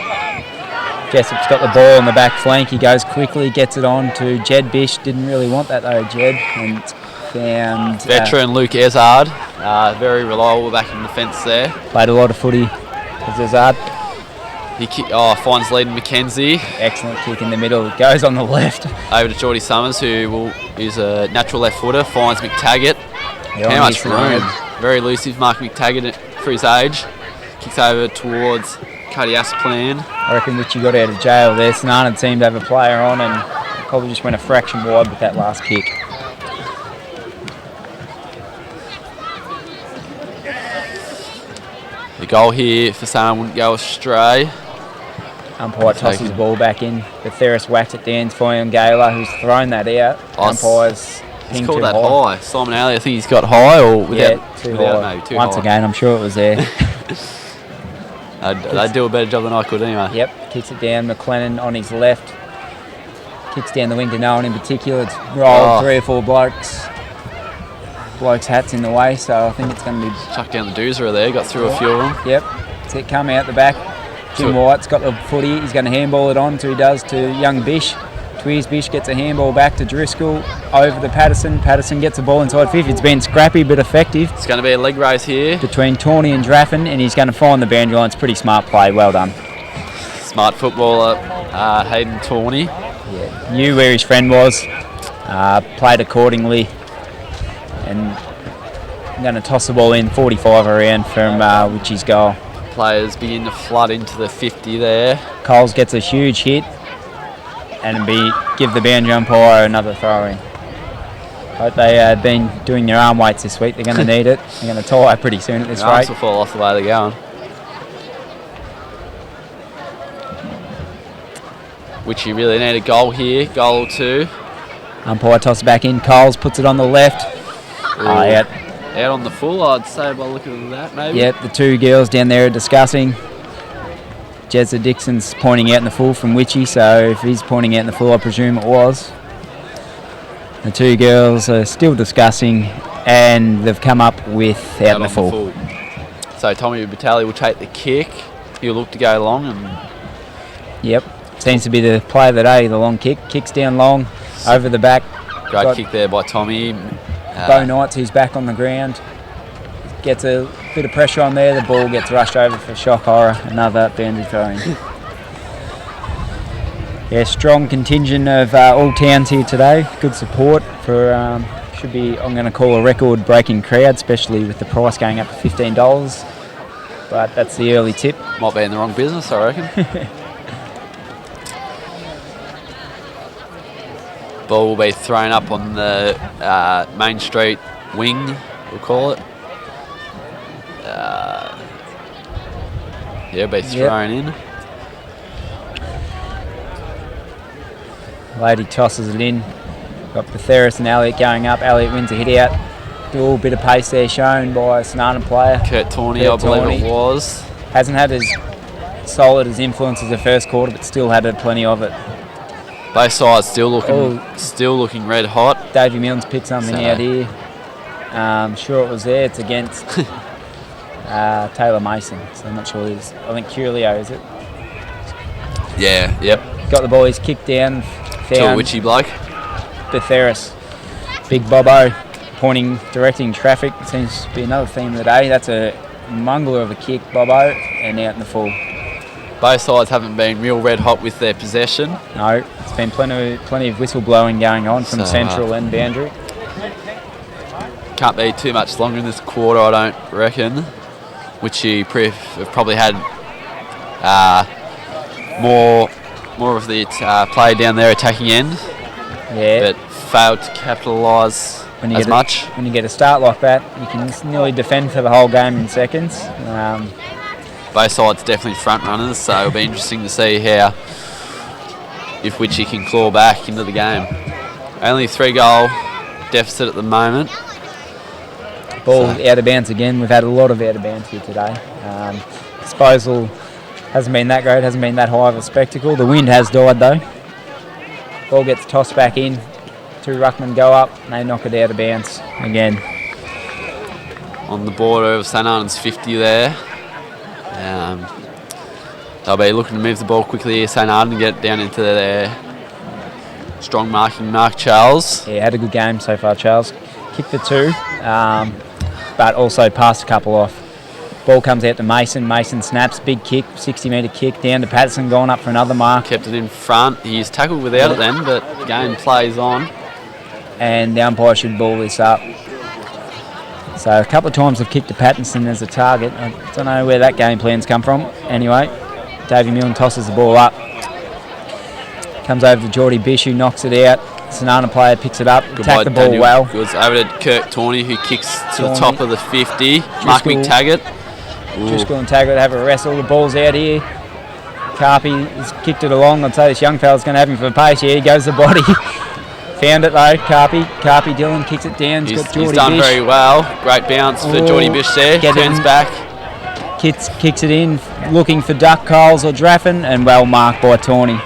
Jessup's got the ball on the back flank. He goes quickly, gets it on to Jed Bish. Didn't really want that though, Jed. And found veteran Luke Ezard. Very reliable back in the fence there. Played a lot of footy as Ezard. He finds Leiden McKenzie. Excellent kick in the middle. It goes on the left. Over to Geordie Summers, who is a natural left footer. Finds McTaggart. How much room? Very elusive, Mark McTaggart for his age. Kicks over towards Cuddy Asplan. I reckon Richie got out of jail there. St. Arnaud seemed to have a player on and probably just went a fraction wide with that last kick. The goal here for St. Arnaud wouldn't go astray. Umpire tosses the ball back in. But Theris whacked it down for Gala, who's thrown that out. Umpire's he's called that high. Simon Alley, I think he's got high or without, too high. Maybe too Once high. again, I'm sure it was there. They'd do a better job than I could anyway. Yep, kicks it down. McLennan on his left. Kicks down the wing to no one in particular. It's rolled 3 or 4 blokes' hats in the way, so I think it's going to be... Chucked down the doozer there, got through a few of them. Yep, it's it come out the back. Jim White's got the footy. He's going to handball it on to young Bish. Tweers Bish gets a handball back to Driscoll, over to Patterson. Patterson gets the ball inside 50. It's been scrappy but effective. It's going to be a leg race here. Between Tawney and Draffin, and he's going to find the boundary line. It's pretty smart play. Well done. Smart footballer, Hayden Tawney. Yeah, knew where his friend was, played accordingly, and I'm going to toss the ball in 45 around from Witchy's goal. Players begin to flood into the 50 there. Coles gets a huge hit and give the boundary umpire another throw in. Hope they have been doing their arm weights this week. They're going to need it. They're going to tie pretty soon at this rate. Arms will fall off the way they're going. Which you really need a goal here. Goal or two. Umpire tosses back in. Coles puts it on the left. Out. Out on the full, I'd say, by looking at that, maybe. Yep, the two girls down there are discussing. Jezza Dixon's pointing out in the full from Witchy, so if he's pointing out in the full, I presume it was. The two girls are still discussing, and they've come up with out in the full. So Tommy Batali will take the kick. He'll look to go long. And yep, seems to be the play of the day, the long kick. Kicks down long, over the back. Great kick there by Tommy. Bo Knights, who's back on the ground, gets a bit of pressure on there. The ball gets rushed over for shock horror. Another boundary throwing. Yeah, strong contingent of all towns here today. Good support for should be, I'm going to call, a record-breaking crowd, especially with the price going up to $15. But that's the early tip. Might be in the wrong business, I reckon. Ball will be thrown up on the Main Street wing, we'll call it. Be thrown in. Lady tosses it in. Got Betheris and Elliott going up. Elliott wins a hit out. A little bit of pace there shown by a St.Arnaud player. Kurt Tawney, I believe it was. Hasn't had as solid as influence as the first quarter, but still had plenty of it. Both sides still looking red hot. Davey Milne's picked something out here. Sure it was there. It's against Taylor Mason. So I'm not sure it is. I think Curlio, is it? Yeah, yep. Got the ball, he's kicked down. To a witchy bloke. Betheris. Big Bobo directing traffic. Seems to be another theme of the day. That's a mongler of a kick, Bobo, and out in the full. Both sides haven't been real red hot with their possession. No, it's been plenty of whistle blowing going on from central and boundary. Can't be too much longer in this quarter, I don't reckon. Wycheproof have probably had more of the play down their attacking end. Yeah. But failed to capitalise as much. When you get a start like that, you can nearly defend for the whole game in seconds. Both sides definitely front runners, so it'll be interesting to see if Wyche can claw back into the game. Only 3-goal deficit at the moment. Ball out of bounds again. We've had a lot of out of bounds here today. Disposal hasn't been that great, hasn't been that high of a spectacle. The wind has died though. Ball gets tossed back in. 2 ruckmen go up and they knock it out of bounds again. On the border of St.Arnaud's 50 there. They'll be looking to move the ball quickly here, St.Arnaud, and get it down into their strong marking Mark Charles. Yeah, had a good game so far, Charles. Kicked the 2, but also passed a couple off. Ball comes out to Mason. Mason snaps, big kick, 60-metre kick down to Patterson, going up for another mark. Kept it in front. He's tackled without it then, but the game plays on. And the umpire should ball this up. So a couple of times I've kicked to Pattinson as a target. I don't know where that game plan's come from. Anyway, Davey Milne tosses the ball up. Comes over to Geordie Bish, who knocks it out. St.Arnaud player picks it up, attack the ball well. Goods over to Kirk Tawney, who kicks to the top of the 50. Mark McTaggart. Driscoll and Taggart have a wrestle. The ball's out here. Carpy has kicked it along. I'd say this young fella's going to have him for pace. Yeah, he goes the body. Found it though, Carpy. Dylan kicks it down. He's done very well. Great bounce for Geordie Bish there. Turns back. Kicks it in, looking for Duck, Coles or Draffin, and well marked by Tawney.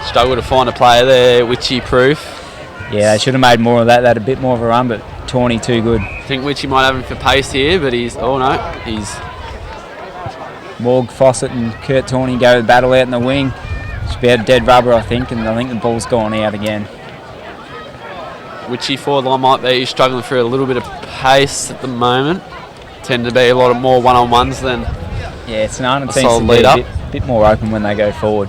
Struggled to find a player there, Wycheproof. Yeah, they should have made more of that. They had a bit more of a run, but Tawney too good. I think Wyche might have him for pace here, but he's Morg, Fawcett and Kurt Tawney go to battle out in the wing. Should be a dead rubber, I think, and I think the ball's gone out again. Wyche forward line might be struggling for a little bit of pace at the moment. Tend to be a lot of more one-on-ones than St.Arnaud seems to be a bit more open when they go forward.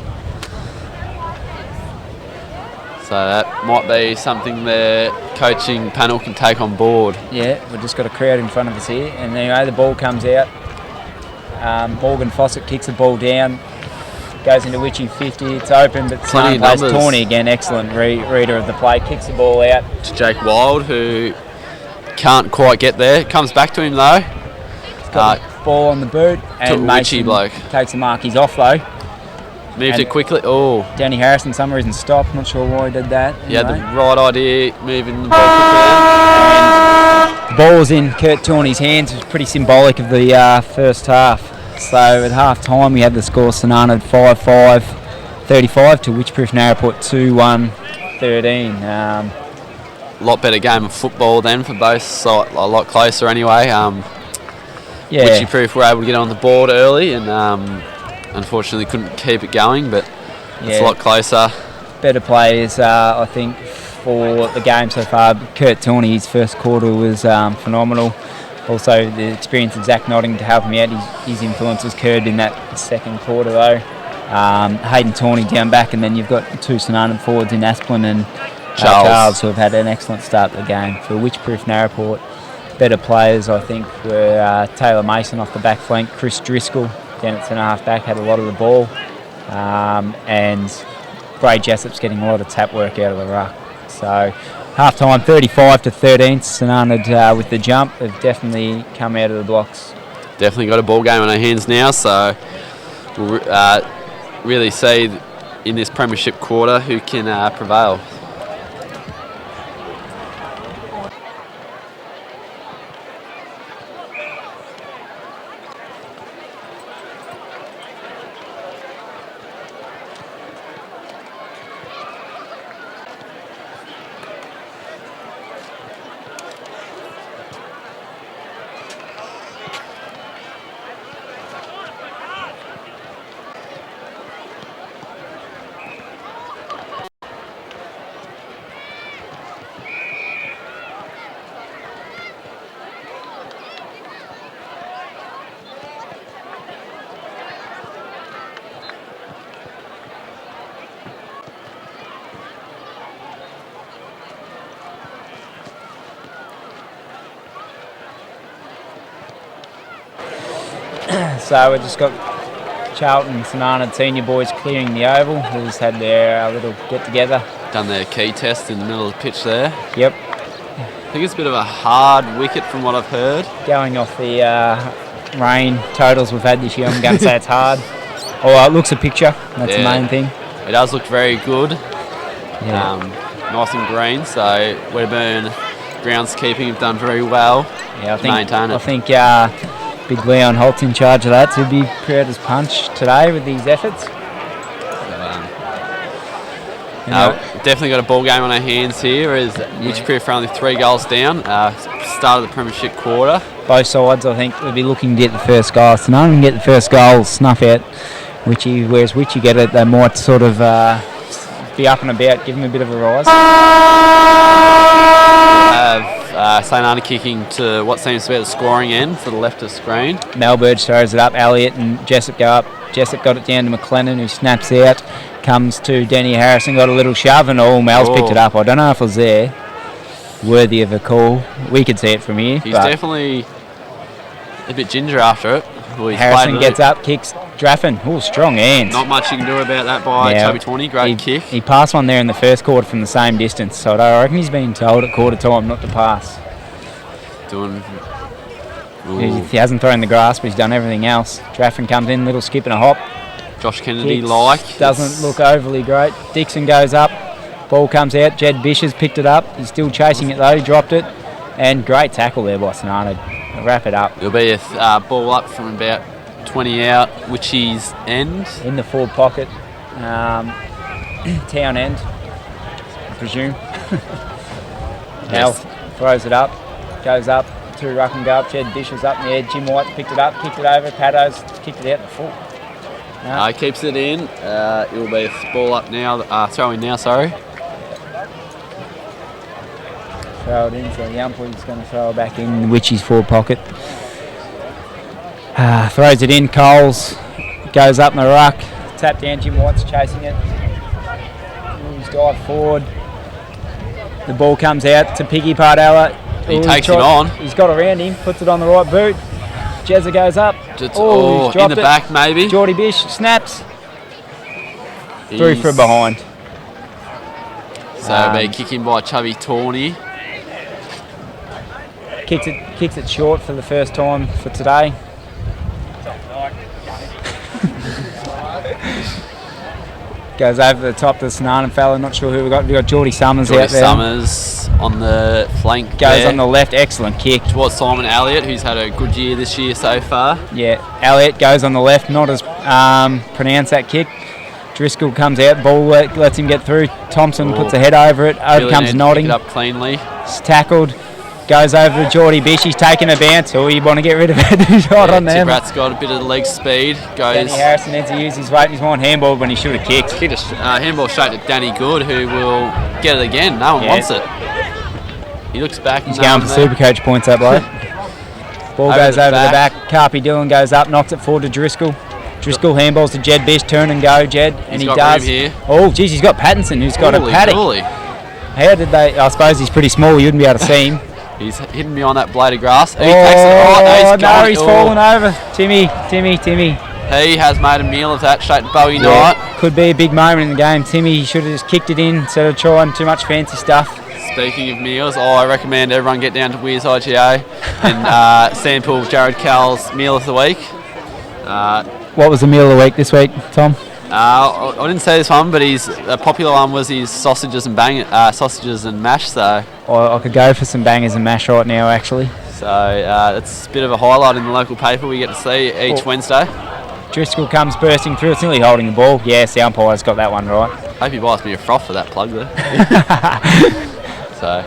So that might be something their coaching panel can take on board. Yeah, we've just got a crowd in front of us here, and anyway, the ball comes out. Morgan Fawcett kicks the ball down, goes into Wyche 50, it's open, but St.Arnaud plays Tawney again, excellent reader of the play, kicks the ball out. To Jake Wild, who can't quite get there, comes back to him though. He's got the ball on the boot, and Mason takes the mark, he's off though. Moved it quickly. Oh, Danny Harrison, for some reason stopped. Not sure why he did that. He had the right idea, moving the ball quickly. And the ball was in Kurt Tawney's hands. It was pretty symbolic of the first half. So at half time, we had the score St.Arnaud 5-5, 35 to Wycheproof Narraport 2-1, 13. A lot better game of football then for both sides. A lot closer anyway. Wycheproof were able to get on the board early and. Unfortunately couldn't keep it going, but it's a lot closer. Better players, I think, for the game so far. Kurt Tawney, his first quarter was phenomenal. Also, the experience of Zach Notting to help him out. His influence was curbed in that second quarter, though. Hayden Tawney down back, and then you've got 2 St.Arnaud forwards in Asplin and Charles, who have had an excellent start to the game. For Wycheproof Narraport, better players, I think, were Taylor Mason off the back flank, Chris Driscoll down at centre half back, had a lot of the ball, and Bray Jessop's getting a lot of tap work out of the ruck. So Half time 35-13. St. Arnaud with the jump have definitely come out of the blocks. Definitely got a ball game on our hands now, so we'll really see in this premiership quarter who can prevail. So we've just got Charlton and St. Arnaud senior boys clearing the oval. They just had their little get-together. Done their key test in the middle of the pitch there. Yep. I think it's a bit of a hard wicket from what I've heard. Going off the rain totals we've had this year, I'm going to say it's hard. Oh, it looks a picture. That's the main thing. It does look very good. Yeah. Nice and green, so Wedderburn groundskeeping have done very well to maintain it. I think Big Leon Holt's in charge of that, so he'd be proud as punch today with these efforts. Definitely got a ball game on our hands here as Wycheproof are only 3 goals down. Start of the premiership quarter. Both sides, I think, would be looking to get the first goal. So none of them get the first goal, snuff out Witchy, whereas Witchy get it, they might sort of be up and about, give them a bit of a rise. St. Arnaud kicking to what seems to be at the scoring end to the left of the screen. Malburge throws it up, Elliott and Jessup go up. Jessup got it down to McLennan, who snaps out, comes to Danny Harrison, got a little shove, and Mal's picked it up. I don't know if it was there. Worthy of a call. We could see it from here. He's definitely a bit ginger after it. Harrison gets up, kicks Draffin. Oh, strong hands. Not much you can do about that by Chubby 20. Great kick. He passed one there in the first quarter from the same distance, so I reckon he's been told at quarter time not to pass. He hasn't thrown the grass, but he's done everything else. Draffin comes in, little skip and a hop. Josh Kennedy doesn't look overly great. Dixon goes up, ball comes out. Jed Bish has picked it up. He's still chasing it though. He dropped it, and great tackle there by St. Arnaud. Wrap it up. It'll be a ball up from about 20 out, which is end. In the forward pocket, town end, I presume. Al throws it up, goes up, 2 ruck and go up. Jed Bish was up in the air. Jim White picked it up, kicked it over. Paddo's kicked it out the full. Keeps it in. It'll be a ball up now. Throw in now, sorry. Throw it in, so Yumpui's going to throw it back in Witchy's forward pocket. Throws it in, Coles goes up in the ruck, tap down, Jim White's chasing it. He's dive forward. The ball comes out to Piggy Pardella. He takes it on. He's got around him, puts it on the right boot. Jezza goes up. He's in the back maybe. Geordie Bish snaps. Through for behind. So it'll be kicking by Chubby Tawney. Kicks it short for the first time for today. Goes over the top to the St. Arnaud fella. Not sure who we got. We got Geordie Summers out there. Summers on the flank. Goes on the left. Excellent kick. Towards Simon Elliott, who's had a good year this year so far. Yeah, Elliott goes on the left. Not as pronounced that kick. Driscoll comes out. Ball lets him get through. Thompson puts a head over it. Over comes Notting. Pick it up cleanly. It's tackled. Goes over to Geordie Bish. He's taking a bounce. Oh, you want to get rid of it? He's right on there. Tibrat's got a bit of leg speed. Danny Harrison needs to use his weight. He's on handball when he should have kicked. He just handball straight to Danny Good, who will get it again. No one wants it. He looks back. He's going for Supercoach points up, bloke. Ball goes over the back. Carpy Dillon goes up, knocks it forward to Driscoll. Driscoll handballs to Jed Bish. Turn and go, Jed. And he does. Oh, geez, he's got Pattinson, who's got a paddock. How did they? I suppose he's pretty small. You wouldn't be able to see him. He's hidden behind that blade of grass. He takes it he's fallen over. Timmy. He has made a meal of that straight to Bowie Knight. Could be a big moment in the game. Timmy should have just kicked it in instead of trying too much fancy stuff. Speaking of meals, I recommend everyone get down to Weir's IGA and sample Jared Cowell's meal of the week. What was the meal of the week this week, Tom? I didn't say this one, but a popular one was his sausages and mash. So I could go for some bangers and mash right now, actually. So it's a bit of a highlight in the local paper we get to see each Wednesday. Driscoll comes bursting through. It's nearly holding the ball. Yes, the umpire's got that one right. Hope he buys me a froth for that plug there. So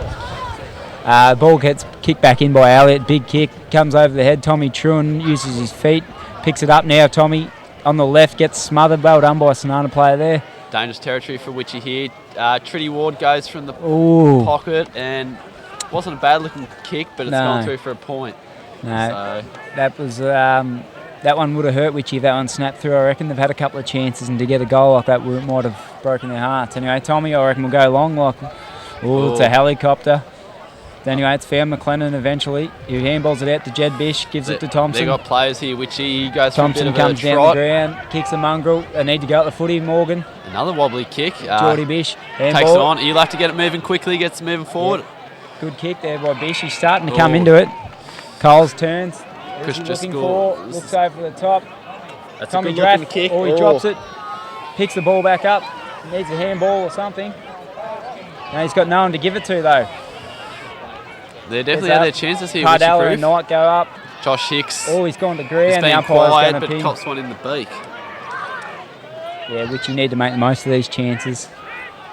ball gets kicked back in by Elliott. Big kick comes over the head. Tommy Truan uses his feet, picks it up now. Tommy on the left gets smothered. Well done by St.Arnaud player there. Dangerous territory for Witchy here. Tritty Ward goes from the pocket and wasn't a bad looking kick, but it's gone through for a point. No, that was that one would have hurt Witchy if that one snapped through. I reckon they've had a couple of chances, and to get a goal like that might have broken their hearts. Anyway, Tommy, I reckon will go long like, it's a helicopter. Anyway, it's fair. McLennan eventually. He handballs it out to Jed Bish, gives it to Thompson. They've got players here, Witchy goes Thompson for a bit of comes down the ground, kicks a mongrel. They need to go at the footy. Morgan. Another wobbly kick. Geordie Bish. Handball. Takes it on. He'll have to get it moving quickly, gets it moving forward. Yeah. Good kick there by Bish. He's starting to come into it. Coles turns. Chris looking for, looks over the top. That's Tommy a good Draft, looking kick. or he drops it, picks the ball back up, needs a handball or something. No, he's got no one to give it to though. They definitely had their chances here. Cardella and Knight go up. Josh Hicks. Oh, he's gone to ground. He's been quiet, but cops one in the beak. Yeah, which you need to make the most of these chances.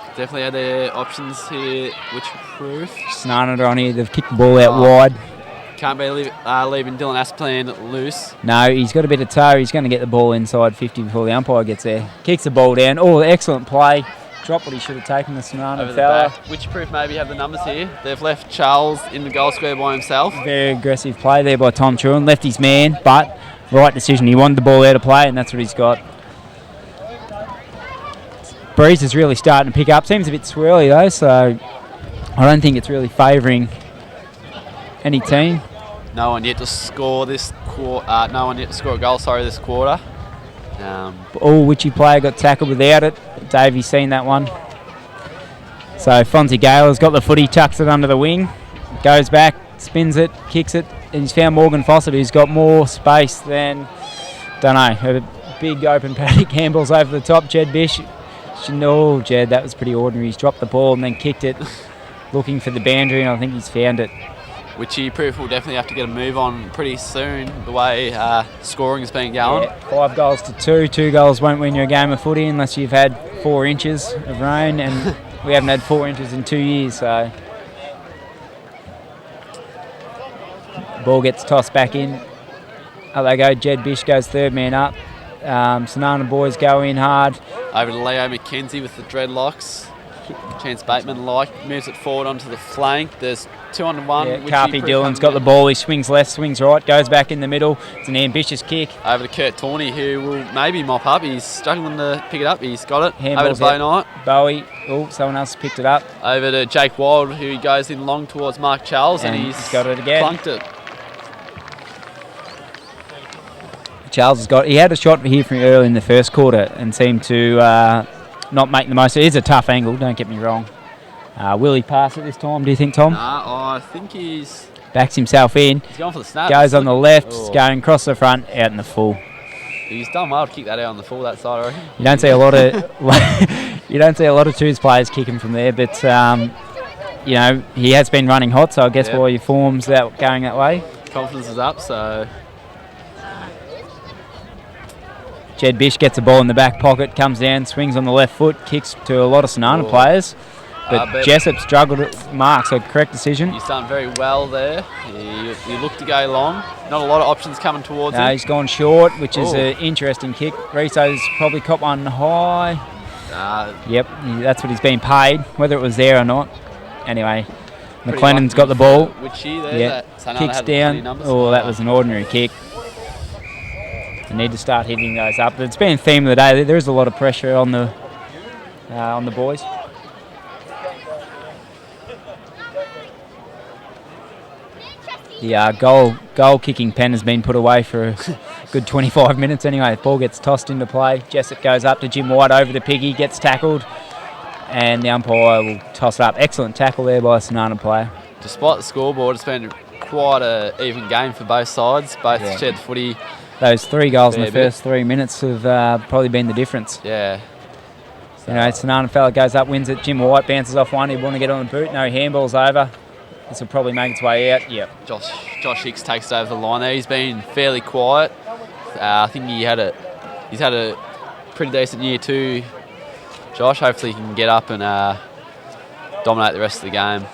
Definitely had their options here, Wycheproof. St.Arnaud on here, they've kicked the ball out wide. Can't be leaving Dylan Asplan loose. No, he's got a bit of toe. He's going to get the ball inside 50 before the umpire gets there. Kicks the ball down. Oh, excellent play. Dropped what he should have taken, the St.Arnaud fella. Wycheproof maybe have the numbers here. They've left Charles in the goal square by himself. Very aggressive play there by Tom Truan. Left his man, but right decision. He wanted the ball out of play, and that's what he's got. Breeze is really starting to pick up. Seems a bit swirly though, so I don't think it's really favouring any team. No one yet to score this quarter. No one yet to score a goal. This quarter. Witchy player got tackled without it. Davey's seen that one. So Fonzie Gale's got the footy, tucks it under the wing, goes back, spins it, kicks it, and he's found Morgan Fossett, who's got more space than, don't know, a big open paddock. Handballs over the top. Jed Bish. No, Jed, that was pretty ordinary. He's dropped the ball and then kicked it, looking for the boundary, and I think he's found it. Wycheproof will definitely have to get a move on pretty soon, the way scoring has been going. Yeah, 5 goals to 2. 2 goals won't win you a game of footy unless you've had 4 inches of rain, and we haven't had 4 inches in 2 years, so. Ball gets tossed back in. Up they go. Jed Bish goes third man up. St.Arnaud boys go in hard. Over to Leo McKenzie with the dreadlocks. Chance Bateman moves it forward onto the flank. There's 2-on-1. Yeah, Carpy Dillon's got the ball. He swings left, swings right, goes back in the middle. It's an ambitious kick. Over to Kurt Tawney, who will maybe mop up. He's struggling to pick it up. He's got it. Handballs over to Bo Knight. Bowie. Oh, someone else picked it up. Over to Jake Wild, who goes in long towards Mark Charles, and he's got it again. Plunked it. Charles has got. He had a shot here from early in the first quarter and seemed to not make the most. It is a tough angle. Don't get me wrong. Will he pass it this time? Do you think, Tom? I think he's backs himself in. He's going for the snap. Goes on the left, going across the front, out in the full. He's done well to kick that out on the full that side, I reckon. You don't see a lot of twos players kicking from there, but you know, he has been running hot, so I guess why your form's going that way. Confidence is up, so. Jed Bish gets the ball in the back pocket, comes down, swings on the left foot, kicks to a lot of St.Arnaud players. But Jessup struggled at mark, so correct decision. He's done very well there. He looked to go long. Not a lot of options coming towards him. He's gone short, which is an interesting kick. Riso's probably caught one high. Yep, that's what he's been paid, whether it was there or not. Anyway, McLennan's got the ball. Kicks down. That was an ordinary kick. They need to start hitting those up. It's been a theme of the day. There is a lot of pressure on the boys. The goal kicking pen has been put away for a good 25 minutes anyway. The ball gets tossed into play. Jessup goes up to Jim White over to Piggy, gets tackled. and the umpire will toss it up. Excellent tackle there by a St. Arnaud player. Despite the scoreboard, it's been quite an even game for both sides. Both shared the footy. Those 3 goals in the Fair bit. first 3 minutes have probably been the difference. Yeah. You know, St. Arnaud fella goes up, wins it. Jim White bounces off one. He'd want to get on the boot. No handball's over. This will probably make its way out. Yep. Josh Hicks takes it over the line there. He's been fairly quiet. I think he's had a pretty decent year too. Josh, hopefully he can get up and dominate the rest of the game.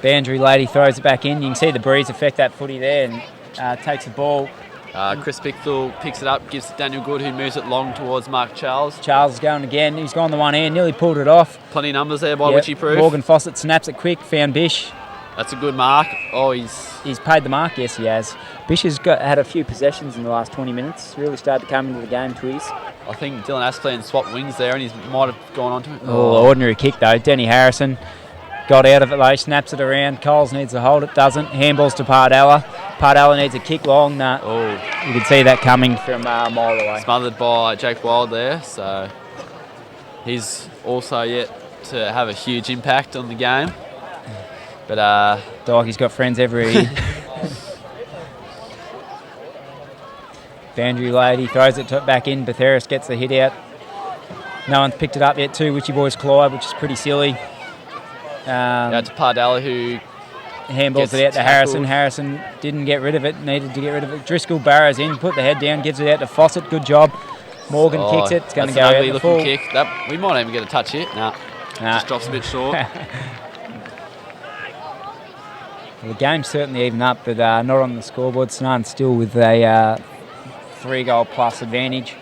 Boundary lady throws it back in. You can see the breeze affect that footy there and takes the ball. Chris Pickthall picks it up, gives it Daniel Good, who moves it long towards Mark Charles. Charles is going again. He's gone the one hand, nearly pulled it off. Plenty of numbers there by Wycheproof. Morgan Fawcett snaps it quick, found Bish. That's a good mark. Oh, he's paid the mark. Yes, he has. Bish has had a few possessions in the last 20 minutes. Really started to come into the game to his. I think Dylan Asplen swapped wings there, and he might have gone on to it. Oh, ordinary kick though. Denny Harrison got out of it though, snaps it around. Coles needs to hold it, doesn't. Handballs to Pardella. Pardella needs a kick long. Nah. Oh, you could see that coming from a mile away. Smothered by Jake Wild there, so he's also yet to have a huge impact on the game. But Dog, he's got friends every. Boundary lady throws it back in. Batheris gets the hit out. No one's picked it up yet too. Witchy Boys collide, which is pretty silly. To Pardella, who handballs it out to Harrison. Harrison didn't get rid of it, needed to get rid of it. Driscoll barrows in, put the head down, gives it out to Fawcett. Good job. Morgan kicks it. It's going to go out. That's an ugly looking kick. We might even get a touch here. Nah. Just drops a bit short. Well, the game's certainly even up, but not on the scoreboard. St. still with a 3-goal plus advantage.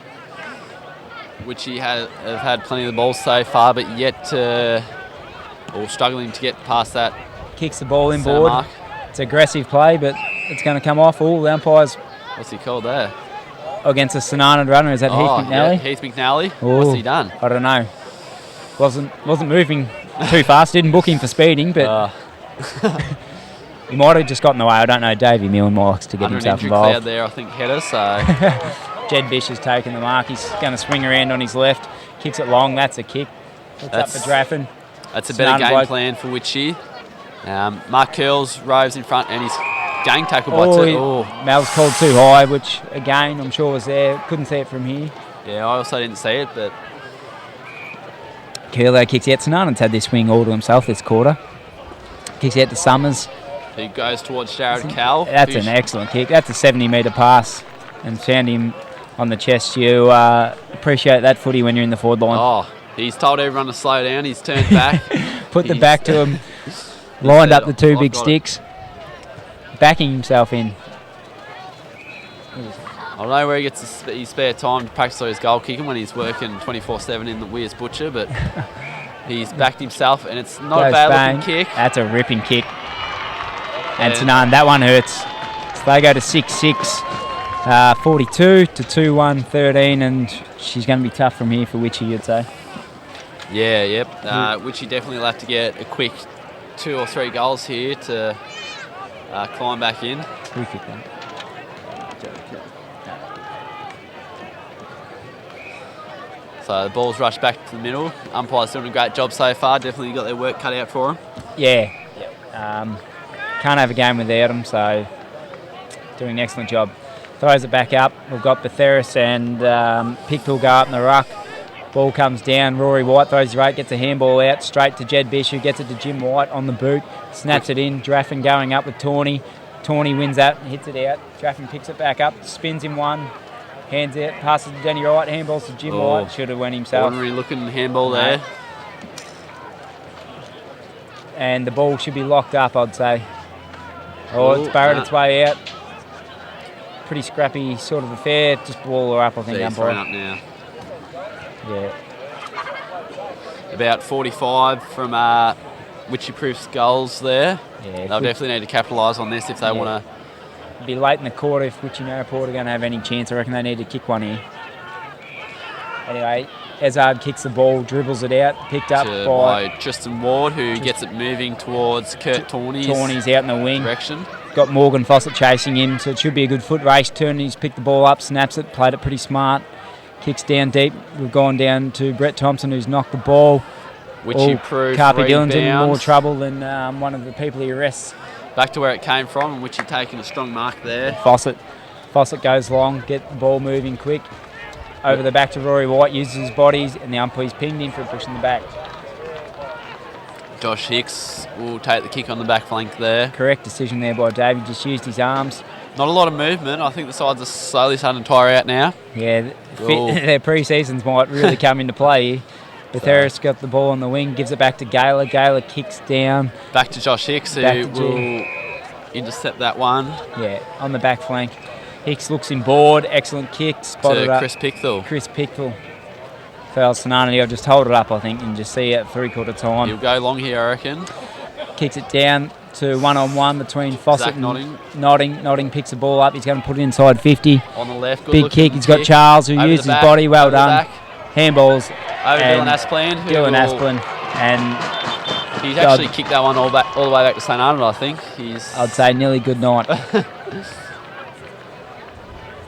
Which he have had plenty of the balls so far, but yet to, or struggling to get past that. Kicks the ball inboard. It's aggressive play, but it's going to come off. All the umpires. What's he called there? Against a St. Arnaud runner. Is that Heath McNally? Yeah, Heath McNally. Ooh, what's he done? I don't know. Wasn't moving too fast. Didn't book him for speeding, but he might have just got in the way. I don't know. Davey Milne likes to get himself involved. Cloud there, I think, header. So Jed Bish has taken the mark. He's going to swing around on his left. Kicks it long. That's a kick. That's up for Draffin. That's a better game plan for Witchy. Mark Curls roves in front and he's gang tackled by two. Mal's called too high, which again I'm sure was there. Couldn't see it from here. Yeah, I also didn't see it, but Curlo kicks out. St. Arnaud's had this swing all to himself this quarter. Kicks out to Summers. He goes towards Jared Cal. That's an excellent kick. That's a 70-metre pass and found him on the chest. You appreciate that footy when you're in the forward line. Oh, he's told everyone to slow down. He's turned back. Put the back to him. Lined up the two big sticks. Backing himself in. I don't know where he gets his spare time to practice his goal kicking when he's working 24/7 in the Weirs Butcher, but he's backed himself and it's not a bad looking kick. That's a ripping kick. And St. Arnaud, that one hurts. So they go to 6-6, 42 to 2-1, 13, and she's going to be tough from here for Witchy, you'd say. Yeah, yep. Witchy definitely will have to get a quick 2 or 3 goals here to climb back in. Who kicked that? So the ball's rushed back to the middle. Umpire's doing a great job so far. Definitely got their work cut out for them. Yeah. Can't have a game without them, so doing an excellent job. Throws it back up. We've got Batheris and Pickthall go up in the ruck. Ball comes down. Rory White throws his rate, gets a handball out straight to Jed Bish, who gets it to Jim White on the boot. Snaps it in. Draffin going up with Tawney. Tawney wins that, hits it out. Draffin picks it back up, spins him one. Hands out, passes to Danny Wright, handballs to Jim White. Should have went himself. Ordinary looking handball there. And the ball should be locked up, I'd say. It's barred its way out. Pretty scrappy sort of affair. Just ball her up, I think. He's thrown up now. Yeah. About 45 from Wycheproof's goals there. Yeah, they'll definitely need to capitalise on this if they want to. Be late in the quarter if Narraport are going to have any chance. I reckon they need to kick one here. Anyway, Ezard kicks the ball, dribbles it out, picked up by Tristan Ward, who gets it moving towards Kurt Tawney's out in the wing. Direction. Got Morgan Fawcett chasing him, so it should be a good foot race. He's picked the ball up, snaps it, played it pretty smart. Kicks down deep. We've gone down to Brett Thompson, who's knocked the ball. Wycheproof Carpy Dillon's in rebound. more trouble than one of the people he arrests. Back to where it came from, and Wyche taking a strong mark there. Fawcett goes long, get the ball moving quick. Over the back to Rory White, uses his bodies, and the umpire's pinged him for a push in the back. Josh Hicks will take the kick on the back flank there. Correct decision there by Davey, just used his arms. Not a lot of movement. I think the sides are slowly starting to tire out now. Yeah, their pre-seasons might really come into play here. Betheris got the ball on the wing, gives it back to Gaylor. Gaylor kicks down. Back to Josh Hicks, who will intercept that one. Yeah, on the back flank. Hicks looks in board, excellent kick, spotted to up. Chris Pickthall. Chris Pickthall. Fouls St.Arnaud. He'll just hold it up, I think, and just see it at 3/4 time. He'll go long here, I reckon. Kicks it down to one-on-one between Fawcett Zach and Notting. Notting picks the ball up. He's going to put it inside 50. On the left, good Big kick. He's got kick. Charles, who Over used the his back, body. Well over the done. back. Handballs. Over and Dylan Asplin. Dylan Asplin. And he's actually kicked that one all the way back to St. Arnaud, I think. I'd say nearly good night.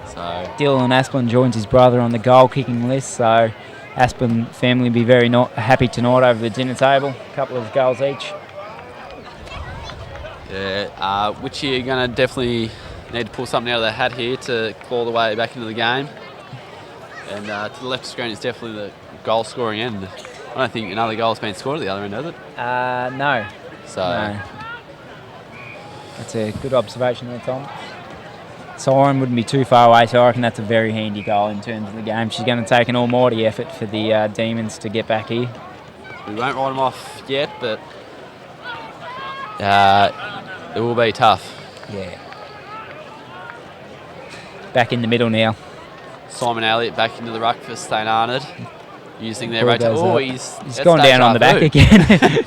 So Dylan Asplin joins his brother on the goal kicking list, so Asplin family will be very happy tonight over the dinner table. A couple of goals each. yeah, which you're going to definitely need to pull something out of the hat here to claw the way back into the game. And to the left screen is definitely the goal scoring end. I don't think another goal's been scored at the other end, has it? No. So No. That's a good observation there, Tom. Siren wouldn't be too far away, so I reckon that's a very handy goal in terms of the game. She's going to take an almighty effort for the Demons to get back here. we won't write them off yet, but it will be tough. Yeah. Back in the middle now. Simon Elliott back into the ruck for St. Arnaud, using their Ball rotation. goes Oh, up. he's gone down on the back vu. again.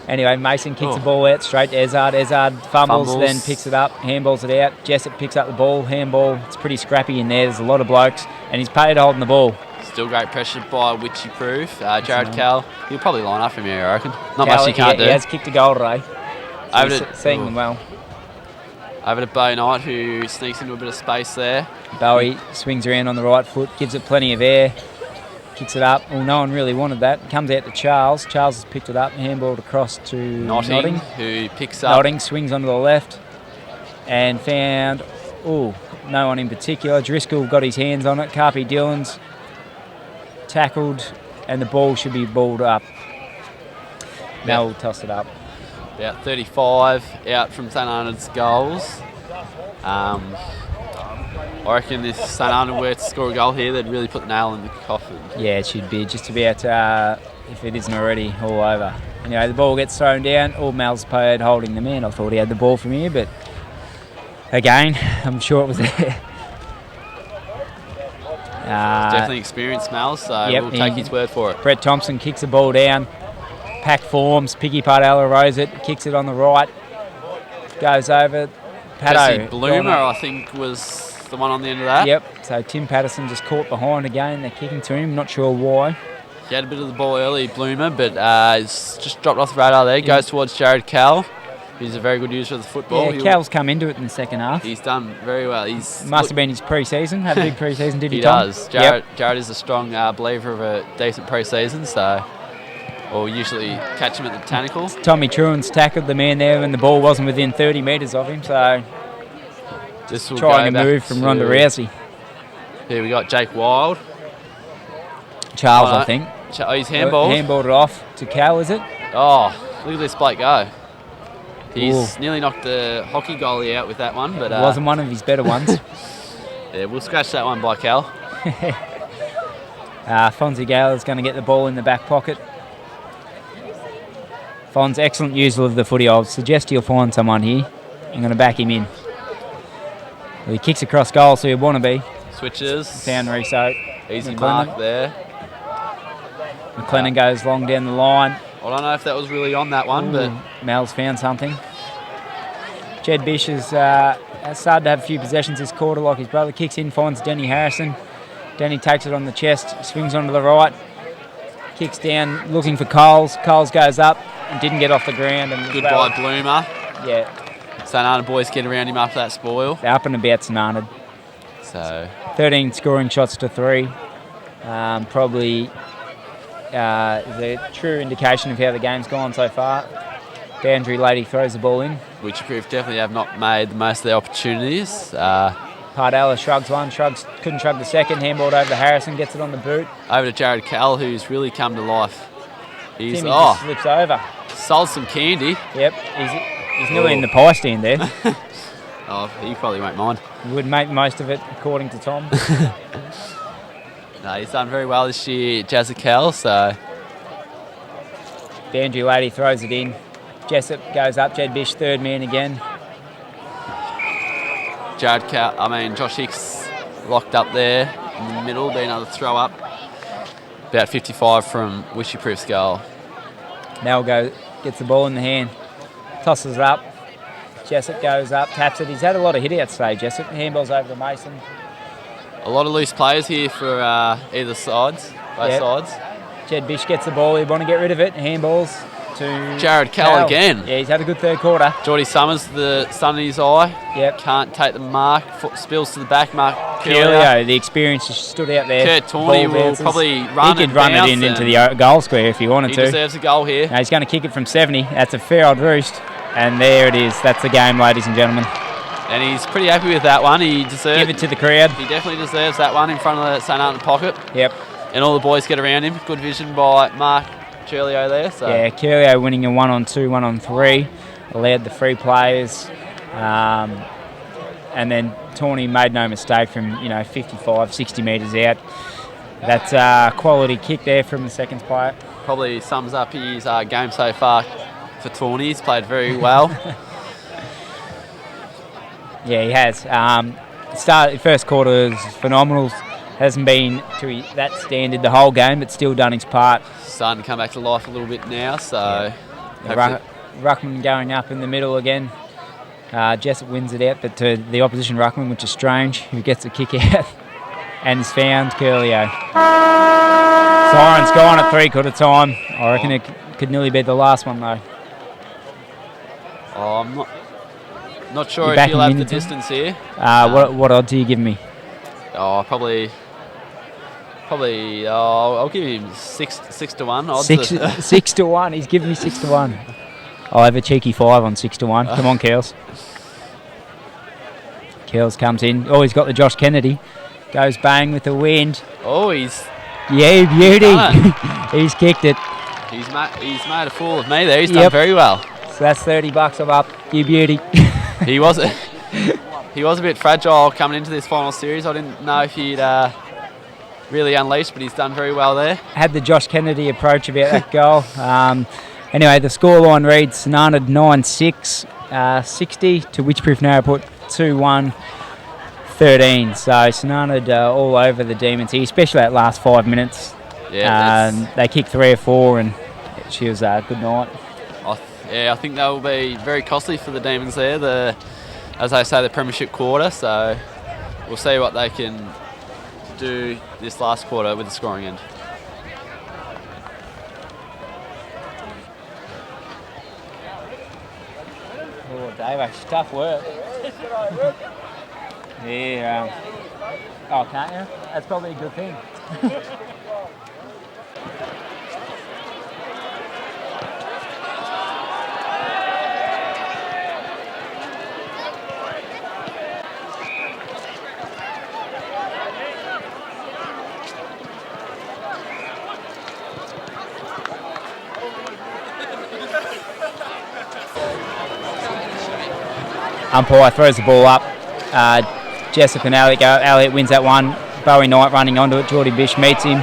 Anyway, Mason kicks Oh. the ball out straight to Ezard. Ezard fumbles, Fumbles. then picks it up, handballs it out. Jessup picks up the ball, handball. It's pretty scrappy in there. There's a lot of blokes, and he's paid holding the ball. Still great pressure by Wycheproof. Jared Cal, he'll probably line up from here, I reckon. Not Cal, much he can't He do. has kicked a goal today. Over He's to, seeing them well. over to Bo Knight, who sneaks into a bit of space there. Bowie swings around on the right foot, gives it plenty of air, kicks it up. Well, no one really wanted that. Comes out to Charles. Charles has picked it up, handballed across to Notting, who picks up. Notting swings onto the left and found, no one in particular. Driscoll got his hands on it. Carpy Dillon's tackled, and the ball should be balled up. Now we'll toss it up. About 35 out from St. Arnaud's goals. I reckon if St. Arnaud were to score a goal here, they'd really put the nail in the coffin. Yeah, it should be, just to be able to, if it isn't already, all over. Anyway, the ball gets thrown down. All Mal's paid holding the man. I thought he had the ball from here, but again, I'm sure it was there. Definitely experienced Mal, so Yep, we'll take his word for it. Brett Thompson kicks the ball down. Pack forms. Piggy Pardella rows it. Kicks it on the right. Goes over. Jesse Paddo. Bloomer, I think, was the one on the end of that. Yep. So Tim Patterson just caught behind again. They're kicking to him. Not sure why. He had a bit of the ball early, Bloomer, but it's just dropped off the radar there. Goes towards Jared Cal, who's a very good user of the football. Yeah, Cal's come into it in the second half. He's done very well. Must have been his pre-season. Had a big pre-season, did he, He Tom? does. Yep. Jared is a strong believer of a decent pre-season, so we'll usually catch him at the botanicals. Tommy Truan's tackled the man there when the ball wasn't within 30 metres of him, so This will trying go to back move from Ronda Rousey. Here we got Jake Wild. Charles, Oh, no. I think. He's handballed. Handballed it off to Cal, is it? Oh, look at this bloke go. He's Ooh. nearly knocked the hockey goalie out with that one, but It wasn't one of his better ones. yeah, we'll scratch that one by Cal. Fonzie Gale is going to get the ball in the back pocket. Fonz, excellent user of the footy. I'll suggest you'll find someone here. I'm going to back him in. Well, he kicks across goal, so he'll want to be. Switches. Found Riso. Easy McLennan. mark there. McLennan goes long down the line. I don't know if that was really on that one, but Mel's found something. Jed Bish has started to have a few possessions this quarter like his brother. Kicks in, finds Denny Harrison. Denny takes it on the chest, swings onto the right. Kicks down, looking for Coles. Coles goes up and didn't get off the ground. And good by Bloomer. Yeah, St. Arnaud boys get around him after that spoil. they're up and about St.Arnaud. So 13 scoring shots to 3. Probably is a true indication of how the game's gone so far. Boundary lady throws the ball in. Wycheproof definitely have not made the most of their opportunities. Pardella shrugs one, couldn't shrug the second, handballed over to Harrison, gets it on the boot. Over to Jared Cal, who's really come to life. He's Timmy just slips over. sold some candy. Yep, he's nearly in the pie stand there. Oh, he probably won't mind. Would make most of it, according to Tom. No, he's done very well this year, Jazzakel, so... Boundary lady throws it in. Jessup goes up, Jed Bish, third man again. Josh Hicks locked up there in the middle, being able to throw up. About 55 from Wycheproof's goal. Now gets the ball in the hand, tosses it up. Jessup goes up, taps it. He's had a lot of hit-outs today, Jessup. Handballs over to Mason. A lot of loose players here for either sides, both sides. Jed Bish gets the ball, he want to get rid of it. Handballs to Jared Cal again. Yeah, he's had a good third quarter. Geordie Summers, the sun in his eye. Yep. Can't take the mark. Foot spills to the back. Mark Coolio, the experience just stood out there. Kurt Tawney will probably run. He could run it into the goal square if he wanted to. He deserves a goal here. Now he's going to kick it from 70. That's a fair old roost. And there it is. That's the game, ladies and gentlemen. And he's pretty happy with that one. He deserves. Give it to the crowd. He definitely deserves that one in front of the St.Arnaud pocket. Yep. And all the boys get around him. Good vision by Mark Curlio there. So. Yeah, Curlio winning a 1-on-2, 1-on-3. Allowed the free players. And then Tawney made no mistake from 55, 60 metres out. That's a quality kick there from the seconds player. Probably sums up his game so far for Tawney. He's played very well. Yeah, he has. First quarter was phenomenal. Hasn't been to that standard the whole game, but still done his part. Starting to come back to life a little bit now, so... Yeah. Ruckman going up in the middle again. Jessup wins it out, but to the opposition Ruckman, which is strange, who gets a kick out and is found, Curlio. Siren's gone at three-quarter time. I reckon it could nearly be the last one, though. Oh, I'm not sure if he'll have the distance here. What odds are you giving me? Oh, probably. I'll give him 6 to 1 odds. 6 to 1. He's giving me 6 to 1. I'll have a cheeky 5 on 6 to 1. Come on, Kells. Kells comes in. Oh, he's got the Josh Kennedy. Goes bang with the wind. Oh, he's... Yeah, beauty. He's kicked it. He's made a fool of me there. He's done very well. So that's $30 I'm up. You beauty. He was a bit fragile coming into this final series. I didn't know if he'd really unleashed, but he's done very well there. Had the Josh Kennedy approach about that goal. Anyway, the scoreline reads St.Arnaud 9-6, 60 to Wycheproof Narraport 2-1, 13. So St.Arnaud all over the Demons here, especially that last 5 minutes. Yeah, they kicked 3 or 4 and she was a good night. I think that will be very costly for the Demons there. As I say, the premiership quarter. So we'll see what they can do this last quarter with the scoring end. Oh, Dave, it's tough work. Yeah. Oh, can't you? That's probably a good thing. Umpire throws the ball up. Jessup and Elliot go. Elliot wins that one. Bowie Knight running onto it. Geordie Bish meets him.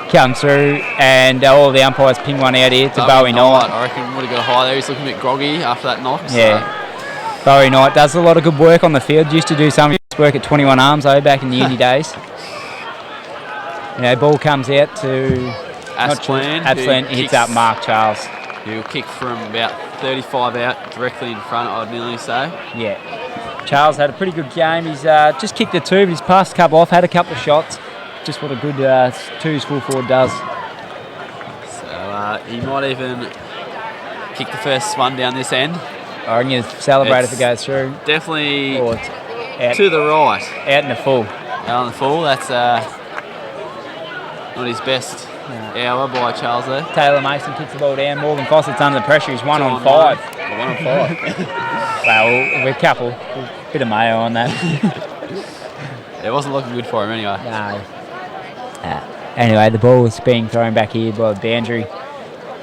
Comes through, and all the umpires ping one out here to Bowie Knight. I reckon would have got high there. He's looking a bit groggy after that knock. Yeah. So. Bowie Knight does a lot of good work on the field. Used to do some of his work at 21 Arms back in the uni days. Ball comes out to Asplan. Hits up Mark Charles. He'll kick from about 35 out, directly in front, I'd nearly say. Yeah. Charles had a pretty good game. He's just kicked the 2, but he's passed a couple off, had a couple of shots. Just what a good 2's full forward does. So he might even kick the first one down this end. I reckon he'll celebrate if it goes through. Definitely to the right. Out in the full. Out in the full, that's... Not his best hour by Charles there. Taylor Mason kicks the ball down. Morgan Fossett's under the pressure. He's 1 on 5. 1 on 5. Well, we're a couple. Bit of mayo on that. It wasn't looking good for him anyway. No. Anyway, the ball was being thrown back here by the boundary.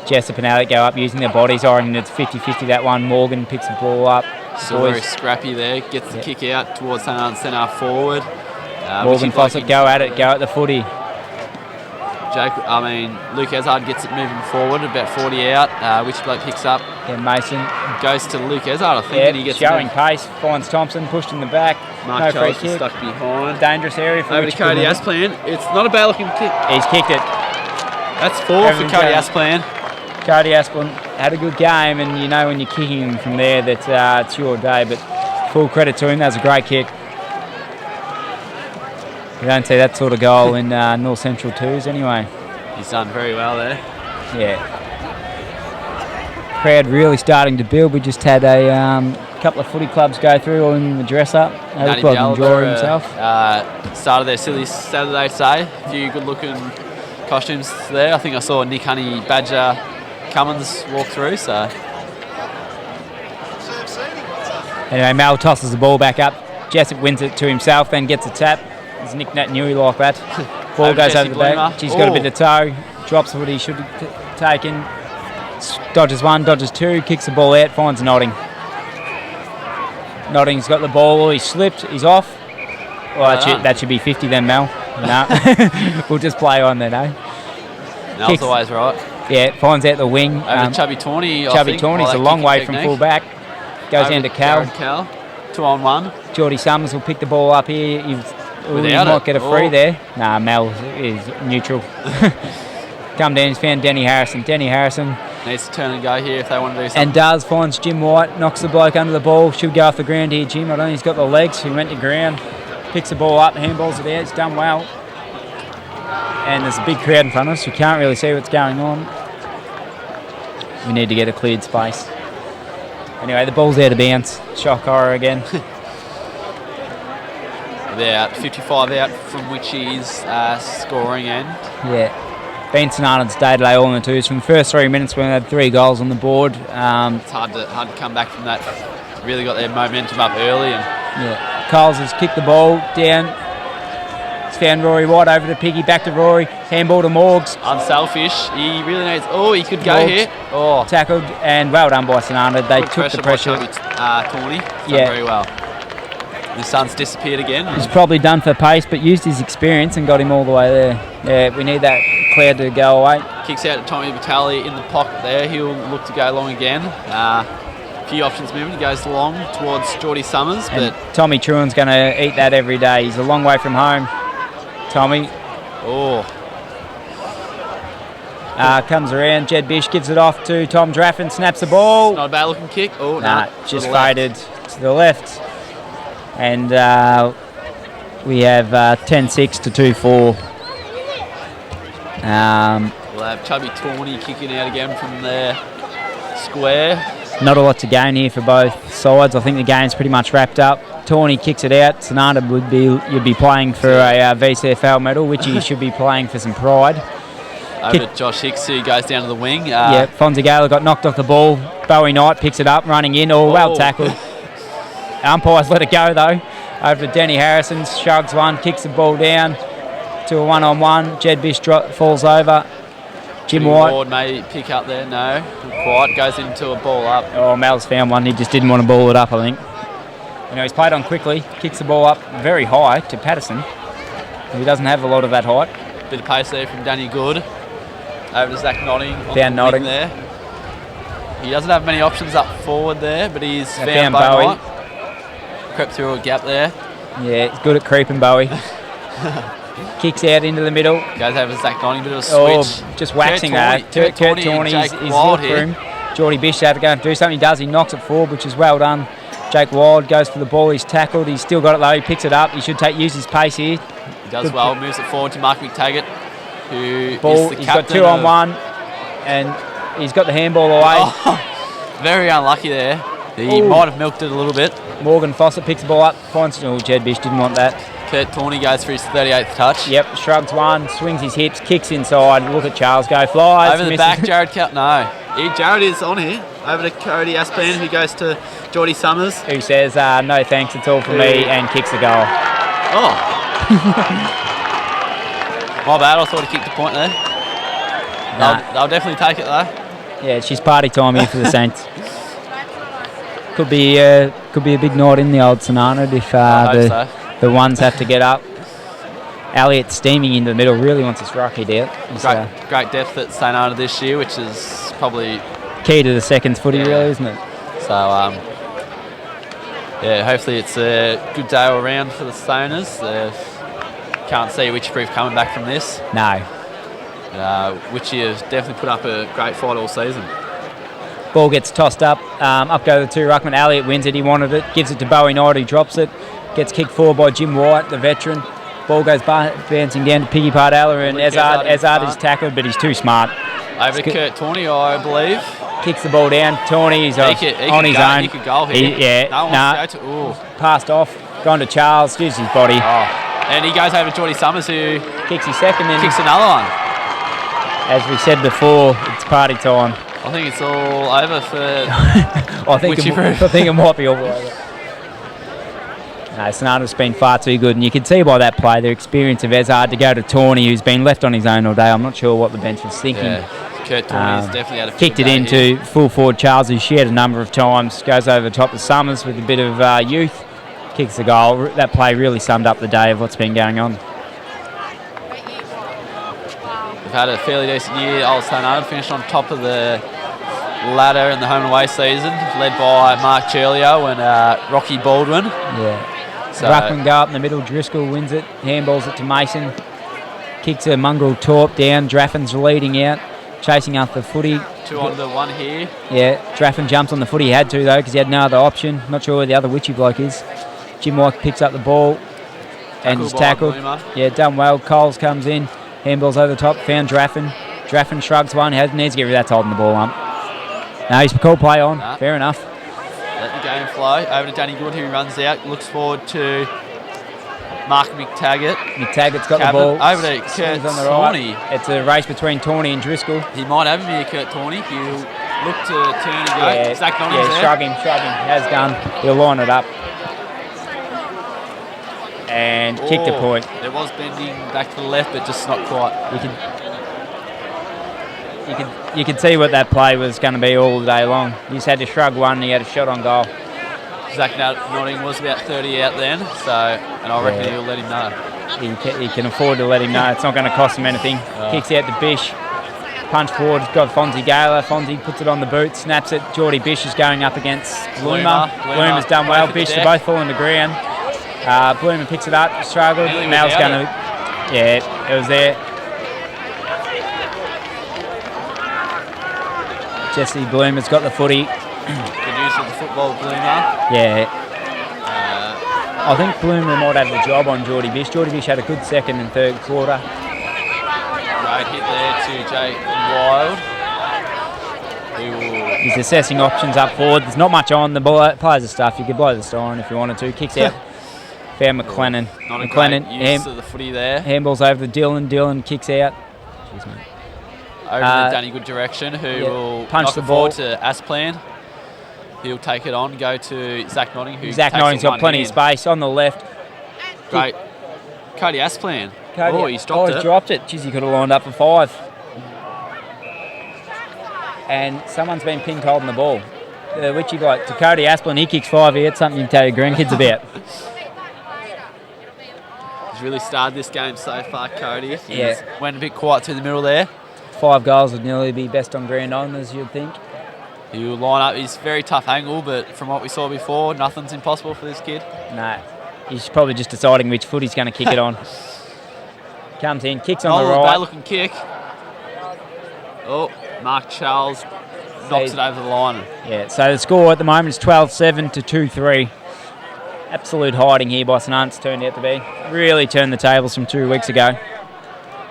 Jessup and Alec go up using their bodies. I reckon it's 50-50 that one. Morgan picks the ball up. Still very scrappy there. Gets the kick out towards centre forward. Morgan Fossett go at it. Go at the footy. Luke Ezard gets it moving forward, about 40 out. Wycheproof picks up. Yeah, Mason goes to Luke Ezard, I think, and he gets showing pace. Finds Thompson, pushed in the back. Mark no free Charles kick. Stuck behind. Dangerous area for over to Cody Asplan. It's not a bad looking kick. He's kicked it. That's 4 for Cody Asplan. Cody Asplan had a good game, and you know when you're kicking him from there that it's your day. But full credit to him. That was a great kick. You don't see that sort of goal in North Central 2s anyway. He's done very well there. Yeah. Crowd really starting to build. We just had a couple of footy clubs go through all in the dress up. They look like enjoying himself. Started their silly Saturday today. A few good looking costumes there. I think I saw Nick Honey Badger Cummins walk through. So anyway, Mel tosses the ball back up. Jessup wins it to himself, then gets a tap. There's Nick Nat Newey like that. Ball goes over the back. She's got a bit of toe. Drops what he should have taken. Dodges 1, dodges 2, kicks the ball out, finds Notting. Notting's got the ball. He's slipped. He's off. Well, that should be 50 then, Mel. No, we'll just play on then, eh? Mel's always right. Yeah, finds out the wing. Over to Chubby Tawney. Chubby Tawney's a long way from full back. Goes down to Cal. 2 on 1. Geordie Summers will pick the ball up here. He might get a free there. Nah, Mel is neutral. Come down, he's found Denny Harrison. Denny Harrison needs to turn and go here if they want to do something. And does, finds Jim White, knocks the bloke under the ball. Should go off the ground here, Jim. I don't think he's got the legs. He went to ground, picks the ball up, handballs it out. It's done well. And there's a big crowd in front of us. We can't really see what's going on. We need to get a cleared space. Anyway, the ball's out of bounds. Shock horror again. They're out, 55 out from which he's scoring end. Yeah. Been St.Arnaud's day today, all in the 2s. From the first 3 minutes, we had 3 goals on the board. It's hard to come back from that. Really got their momentum up early. Coles has kicked the ball down. It's found Rory White over to Piggy, back to Rory. Handball to Morgs. Unselfish. He really needs. Oh, he could go here. Oh, tackled and well done by St.Arnaud. They took the pressure. Tawney. Done very well. The sun's disappeared again. He's probably done for pace, but used his experience and got him all the way there. Yeah, we need that cloud to go away. Kicks out to Tommy Batali in the pocket there. He'll look to go long again. Few options moving. He goes long towards Geordie Summers, but Tommy Truan's going to eat that every day. He's a long way from home. Tommy. Comes around. Jed Bish gives it off to Tom Draffin. Snaps the ball. Not a bad looking kick. Just faded to the left. And we have 10-6 to 2-4. We'll have Chubby Tawney kicking out again from their square. Not a lot to gain here for both sides. I think the game's pretty much wrapped up. Tawney kicks it out. St.Arnaud you'd be playing for a VCFL medal, which he should be playing for some pride. Over to Josh Hicks, who goes down to the wing. Fonzie Gala got knocked off the ball. Bowie Knight picks it up, running in. Well tackled. Umpires let it go though. Over to Denny Harrison, shrugs one, kicks the ball down to a 1-on-1. Jed Bish falls over. Jim White. Ward may pick up there, no. Quiet, goes into a ball up. Mel's found one, he just didn't want to ball it up, I think. He's played on quickly, kicks the ball up very high to Patterson. He doesn't have a lot of that height. Bit of pace there from Danny Good. Over to Zach Notting. Down Notting there. He doesn't have many options up forward there, but he's found Bowie. Crept through a gap there. Yeah, he's good at creeping, Bowie. Kicks out into the middle. Goes over to Zach Notting, bit of a switch. Just waxing that. Kurt Tawney, he's looked for him. Geordie Bish had to go and do something. He does. He knocks it forward, which is well done. Jake Wild goes for the ball. He's tackled. He's still got it though. He picks it up. He should use his pace here. He does well. Moves it forward to Mark McTaggart, who ball. is the he's captain. Got 2-on-1, and he's got the handball away. Very unlucky there. He might have milked it a little bit. Morgan Fawcett picks the ball up. Finds Jed Bish didn't want that. Kurt Tawney goes for his 38th touch. Yep, shrugs one, swings his hips, kicks inside. Look at Charles go, flies. Over the misses. back, Jared No. Jared is on here. Over to Cody Aspin, who goes to Geordie Summers. Who says, no thanks, it's all for me, and kicks the goal. Oh. My bad, I thought he kicked the point there. Nah. They'll definitely take it though. Yeah, it's just party time here for the Saints. Could be a big night in the old St.Arnaud if the ones have to get up. Elliott steaming into the middle, really wants his ruck hit out. Great depth at St.Arnaud this year, which is probably key to the seconds footy, really, isn't it? So, hopefully it's a good day all round for the Stoners. Can't see Wycheproof coming back from this. No. Witchy has definitely put up a great fight all season. Ball gets tossed up. Up go the two ruckman. Elliott wins it. He wanted it. Gives it to Bowie Knight. He drops it. Gets kicked forward by Jim White, the veteran. Ball goes bouncing down to Piggy Pardella, and Ezard is tackled, but he's too smart. Over to Kurt Tawney, I believe. Kicks the ball down. Tawney's on his own. He could goal here. Passed off. Gone to Charles. Used his body. And he goes over to Geordie Summers, who kicks his second. Then kicks another one. As we said before, it's party time. I think it's all over for I think it might be all over. No, St.Arnaud's been far too good, and you can see by that play the experience of Ezard to go to Tawney, who's been left on his own all day. I'm not sure what the bench was thinking. Yeah. Kurt Tawney's definitely had a kicked it into full forward Charles, who shared a number of times, goes over the top of Summers with a bit of youth, kicks the goal. That play really summed up the day of what's been going on. We've had a fairly decent year. Old St.Arnaud finished on top of the ladder in the home and away season, led by Mark Churlio and Rocky Baldwin. Yeah. So Ruckman go up in the middle, Driscoll wins it, handballs it to Mason, kicks a mongrel Torp down, Draffin's leading out, chasing after the footy. 2 on the 1 here. Yeah, Draffin jumps on the footy, he had to though, because he had no other option. Not sure where the other Witchy bloke is. Jim White picks up the ball and is tackled. Yeah, done well. Coles comes in, handballs over the top, found Draffin. Draffin shrugs one, needs to get rid of that, holding the ball up. No, he's called play on, fair enough. Let the game flow. Over to Danny Good, who runs out, looks forward to Mark McTaggart. McTaggart's got the ball. Over to Kurt Tawney. Right. It's a race between Tawney and Driscoll. He might have him here, Kurt Tawney. He'll look to turn and go. Zach Notting's there. Shrug him. Has done. He'll line it up. And kick the point. It was bending back to the left, but just not quite. You could see what that play was going to be all day long. He just had to shrug one and he had a shot on goal. Zach Notting was about 30 out then, and I reckon he'll let him know. He can afford to let him know. It's not going to cost him anything. Kicks out to Bish. Punch forward, he's got Fonzie Gaylor. Fonzie puts it on the boot, snaps it. Geordie Bish is going up against Bloomer. Bloomer's done well. Bish, they're both falling to ground. Bloomer picks it up, struggled. Mal's going to... Yeah, it was there. Jesse Bloomer's got the footy. Good use of the football, Bloomer. Yeah. I think Bloomer might have the job on Geordie Bish. Geordie Bish had a good second and third quarter. Great hit there to Jake Wild. He's assessing options up forward. There's not much on. The players are stuff. You could blow the siren if you wanted to. Kicks out. Found McLennan. Not a great use of the footy there. Handballs over to Dylan. Dylan kicks out. Jeez, mate. Over the Danny Good direction, who will punch knock the it ball forward to Asplan. He'll take it on, go to Zach Notting, who Zach Notting's got plenty of space on the left. Great. Cody Asplan. He's dropped it. Jeez, he could have lined up for 5. And someone's been pin holding the ball. The Witchy bloke, to Cody Asplan, he kicks 5 here. It's something you can tell your grandkids about. He's really started this game so far, Cody. Yeah. Went a bit quiet through the middle there. 5 goals would nearly be best on ground honours, you'd think. He'll line up. He's very tough angle, but from what we saw before, nothing's impossible for this kid. No. He's probably just deciding which foot he's going to kick it on. Comes in, kicks on the right. Bad looking kick. Oh, Mark Charles knocks it over the line. Yeah, so the score at the moment is 12-7 to 2-3. Absolute hiding here by St. Arnaud's turned out to be. Really turned the tables from 2 weeks ago.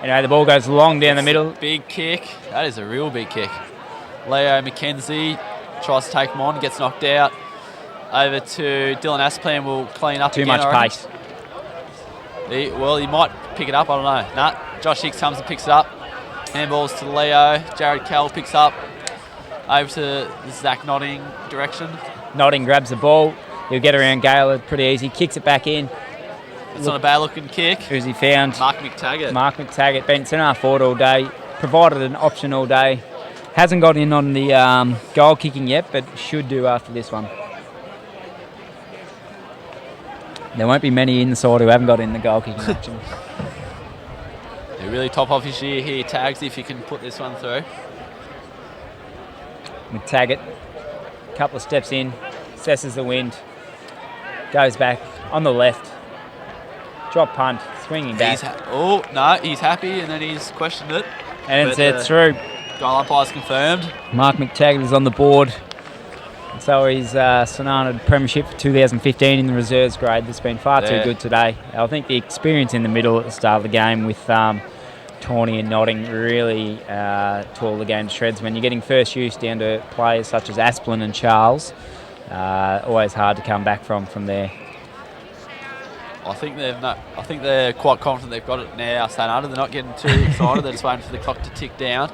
Anyway, the ball goes long down the middle. Big kick. That is a real big kick. Leo McKenzie tries to take him on, gets knocked out. Over to Dylan Asplan, will clean up Too again. much pace. He might pick it up. I don't know. Nah, Josh Hicks comes and picks it up. Handballs to Leo. Jared Kell picks up. Over to Zach Notting direction. Notting grabs the ball. He'll get around Gaylord pretty easy. Kicks it back in. It's not a bad looking kick. Who's he found? Mark McTaggart. Mark McTaggart. Been centre half forward all day. Provided an option all day. Hasn't got in on the goal kicking yet, but should do after this one. There won't be many inside who haven't got in the goal kicking option. They really top off his year here, Tags, if you can put this one through. McTaggart, couple of steps in, assesses the wind, goes back on the left, drop punt, swinging back. He's happy, and then he's questioned it. And it's through. Goal umpire's confirmed. Mark McTaggart is on the board. So he's St.Arnaud Premiership for 2015 in the reserves grade. That's been far too good today. I think the experience in the middle at the start of the game with Tawny and Notting really tore the game to shreds. When you're getting first use down to players such as Asplin and Charles, always hard to come back from there. I think they're quite confident they've got it now. St.Arnaud, they're not getting too excited. They're just waiting for the clock to tick down.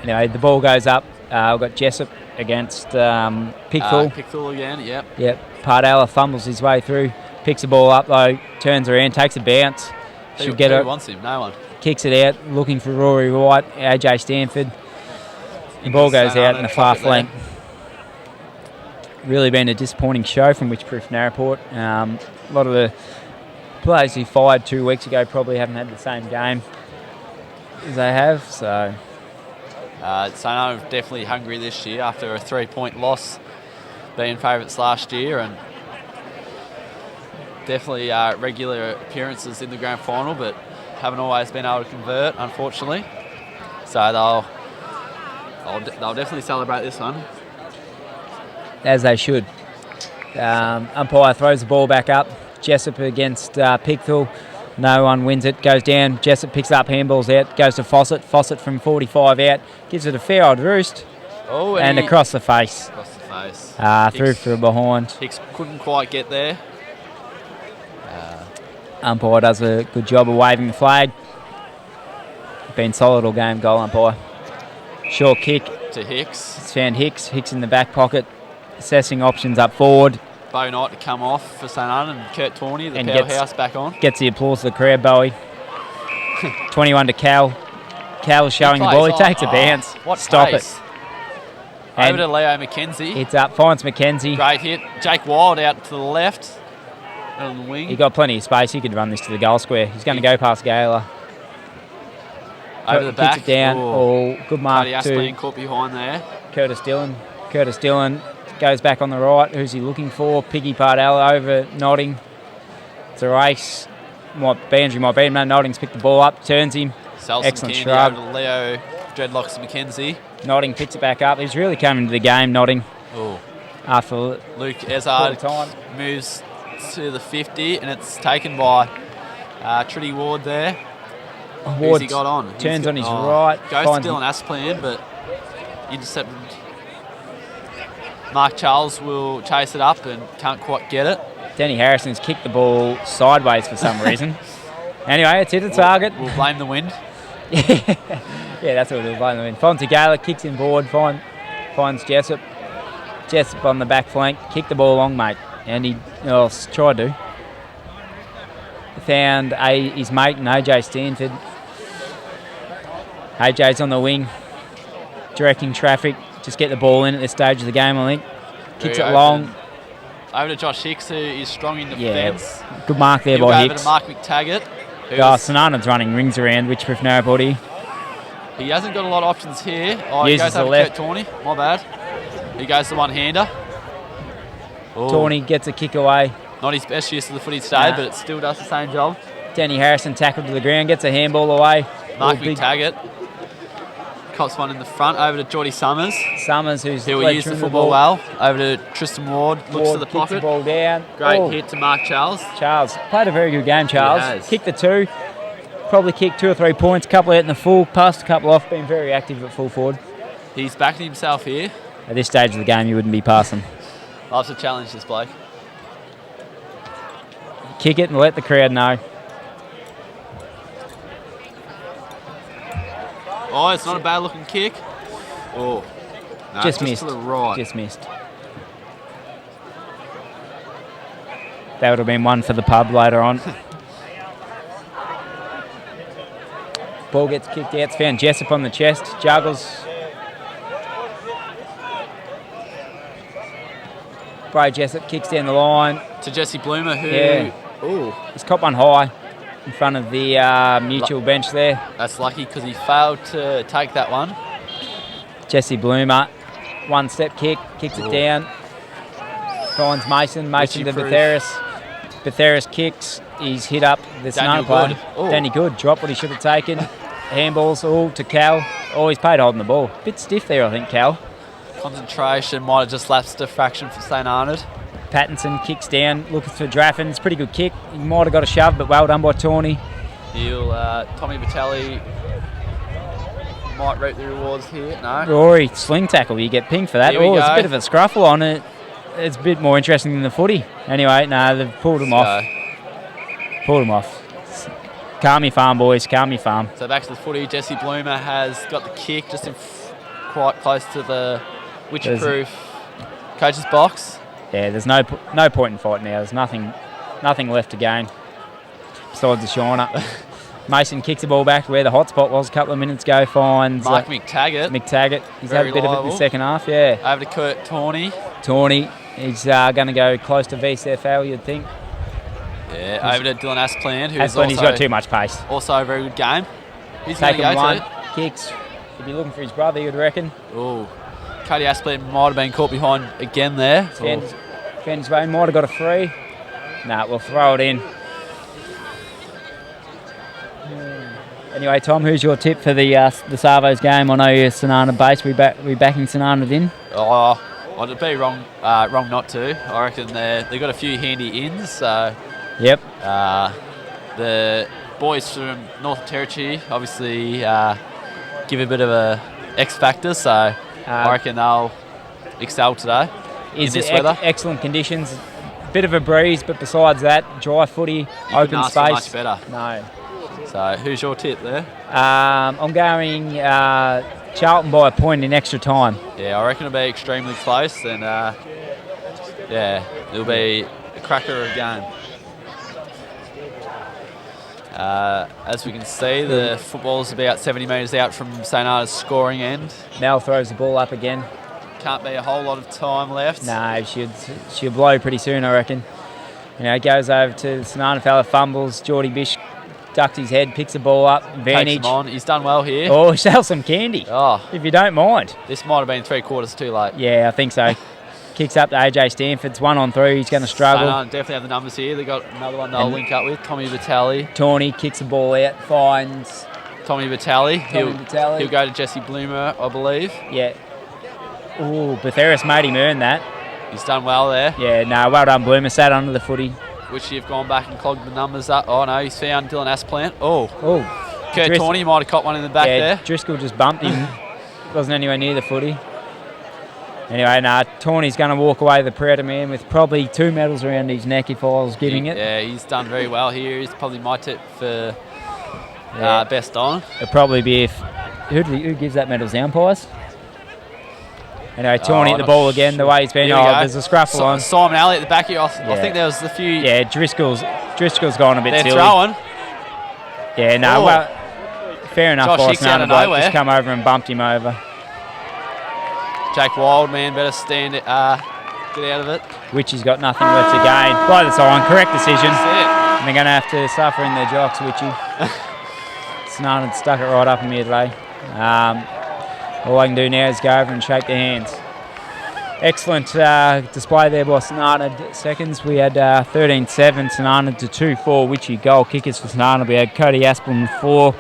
Anyway, the ball goes up. We've got Jessup against Pickthall. Pickthall again, yep. Yep. Pardella fumbles his way through, picks the ball up though, turns around, takes a bounce. Who wants him? No one. Kicks it out, looking for Rory White, AJ Stanford. The ball goes out in the far flank. Really been a disappointing show from Wycheproof Narraport. A lot of the players who fired 2 weeks ago probably haven't had the same game as they have, so... St.Arnaud definitely hungry this year after a 3-point loss, being favourites last year, and definitely regular appearances in the grand final, but haven't always been able to convert, unfortunately. So they'll definitely celebrate this one. As they should. Umpire throws the ball back up. Jessup against Pickthall. No one wins it, goes down. Jessup picks up, handballs out, goes to Fawcett. Fawcett from 45 out, gives it a fair old roost. And across the face. Across the face. Through from behind. Hicks couldn't quite get there. Umpire does a good job of waving the flag. Been solid all game, goal umpire. Short kick. To Hicks. It's found Hicks. Hicks in the back pocket. Assessing options up forward. Bow Knight to come off for St.Arnaud, and Kurt Tawney, the powerhouse, back on. Gets the applause of the crowd, Bowie. 21 to Cal. Cal's showing the ball. He takes a bounce. Stop it. Over to Leo McKenzie. It's up. Finds McKenzie. Great hit. Jake Wild out to the left. On the wing. He got plenty of space. He could run this to the goal square. He's going to go past Gaylor. Over the back. Kicks it down. Good mark to caught behind there. Curtis Dillon goes back on the right. Who's he looking for? Piggy Pardella over Notting. It's a race. Bandry might beat him. No, Notting's picked the ball up. Turns him. Excellent shrug. Over to Leo Dreadlocks McKenzie. Notting picks it back up. He's really coming to the game, Notting. After Luke Ezard moves to the 50, and it's taken by Trinity Ward there. Who's he got on? Turns on his right. Goes to Dylan Asplan, but intercepted. Mark Charles will chase it up and can't quite get it. Danny Harrison's kicked the ball sideways for some reason. Anyway, it's hit the target. We'll blame the wind. Yeah, that's what we'll blame the wind. Fonzie Gaylor kicks him forward, finds Jessup. Jessup on the back flank. Kick the ball long, mate. And he tried to. Found his mate and AJ Stanford. AJ's on the wing, directing traffic. Just get the ball in at this stage of the game, I think. Kicks it long. Over to Josh Hicks, who is strong in defence. Good mark there by Hicks. Over to Mark McTaggart. St.Arnaud's running rings around Wycheproof Narraport here. He hasn't got a lot of options here. He goes over left. Kurt Tawney. My bad. He goes to one-hander. Tawney gets a kick away. Not his best use of the footy today, but it still does the same job. Danny Harrison tackled to the ground, gets a handball away. Mark McTaggart. Cops one in the front, over to Geordie Summers. Who will use the football well. Over to Tristan Ward, looks to the pocket. Kicks the ball down. Great hit to Mark Charles. Charles played a very good game, Charles. Kicked the 2. Probably kicked 2 or 3 points, couple out in the full, passed a couple off, been very active at full forward. He's backing himself here. At this stage of the game, you wouldn't be passing. Loves to challenge this bloke. kick it and let the crowd know. Oh, it's not a bad looking kick. Oh, no, Just missed. to the right. Just missed. That would have been one for the pub later on. Ball gets kicked out. It's found Jessup on the chest. Juggles. Bray Jessup kicks down the line. To Jesse Bloomer, who... Yeah. Ooh. He's caught one high in front of the mutual bench there. That's lucky because he failed to take that one. Jesse Bloomer, one step kick, kicks it down. Finds Mason. Mason to Wycheproof. Betheris kicks. He's hit up the Daniel Sonata Good. player. Oh. Danny Good dropped what he should have taken. Handballs all to Cal. Oh, he's paid holding the ball. Bit stiff there, I think, Cal. Concentration might have just lapsed a fraction for St.Arnaud. Pattinson kicks down, looking for Draffins. Pretty good kick. He might have got a shove, but well done by Tawny. Tommy Vitelli might reap the rewards here. No. Rory, sling tackle. You get pinged for that. Here we Oh, it's a go. bit of a scruffle on it. It's a bit more interesting than the footy. Anyway, no, they've pulled him off. Pulled him off. Calm your farm, boys. Calm your farm. So back to the footy. Jesse Bloomer has got the kick just in quite close to the Wycheproof coach's box. Yeah, there's no point in fighting now. There's nothing left to gain besides the shiner. Mason kicks the ball back where the hot spot was a couple of minutes ago. Finds Mark McTaggart. He's Very had a bit of it in liable. the second half, yeah. Over to Kurt Tawney. Tawny, he's going to go close to VCFL, you'd think. Yeah, over to Dylan Asplan, who's Asplin, he's got too much pace. also a very good game. He's going to Taking go one, to. kicks. He'd be looking for his brother, you'd reckon. Oh, Cody Asplan might have been caught behind again there. Fen's way might have got a free. Nah, we'll throw it in. Anyway, Tom, who's your tip for the Savos game? I know you're St.Arnaud based. We backing St.Arnaud in? Oh, it'd be wrong not to. I reckon they've got a few handy ins. So Yep. the boys from North Territory obviously give a bit of a X factor. So I reckon they'll excel today in this weather. Excellent conditions. Bit of a breeze, but besides that, dry footy, open ask for space. much better. No. So who's your tip there? I'm going Charlton by a point in extra time. Yeah, I reckon it'll be extremely close, and yeah, it'll be a cracker of a game. As we can see, the football's about 70 metres out from St.Arnaud's scoring end. Mel throws the ball up again. Can't be a whole lot of time left. No, she'll blow pretty soon, I reckon. Goes over to the St.Arnaud fella, fumbles. Geordie Bish ducks his head, picks the ball up, advantage. Takes him on. He's done well here. Oh, sell some candy, if you don't mind. This might have been 3/4 too late. Yeah, I think so. Kicks up to AJ Stanford's 1-on-3. He's going to struggle. St.Arnaud definitely have the numbers here. They've got another one they'll link up with. Tommy Vitelli. Tawny kicks the ball out, finds. Tommy Vitelli. Vitelli. He'll go to Jesse Bloomer, I believe. Yeah. Ooh, Betheris made him earn that. He's done well there. Yeah, no, well done, Bloomer. Sat under the footy. Which you've gone back and clogged the numbers up. Oh no, he's found Dylan Asplant. Oh, Kurt Dris- Tawney might have caught one in the back there. Driscoll just bumped him. Wasn't anywhere near the footy. Anyway, Tawny's going to walk away the prouder man with probably 2 medals around his neck if I was giving it. Yeah, he's done very well here. He's probably my tip for best on. It'll probably be if... Who gives that medals? The umpires? Anyway, Tawny at the ball again, the way he's been. Here we go. There's a scruffle on. Simon Alley at the back here. I think there was a few... Yeah, Driscoll's gone a bit They're silly. throwing. Yeah, no, Oh. well, fair enough. Josh Hicks out of nowhere. Just come over and bumped him over. Jake Wildman better stand it, get out of it. Which he's got nothing left to gain. By the sign, correct decision. That's And they're going to have to suffer in their jocks, Witchy. Snarted stuck it right up in midway. All I can do now is go over and shake their hands. Excellent display there by St.Arnaud seconds. We had 13-7, St.Arnaud to 2-4, Witchy goal kickers for St.Arnaud. We had Cody Asplin 4,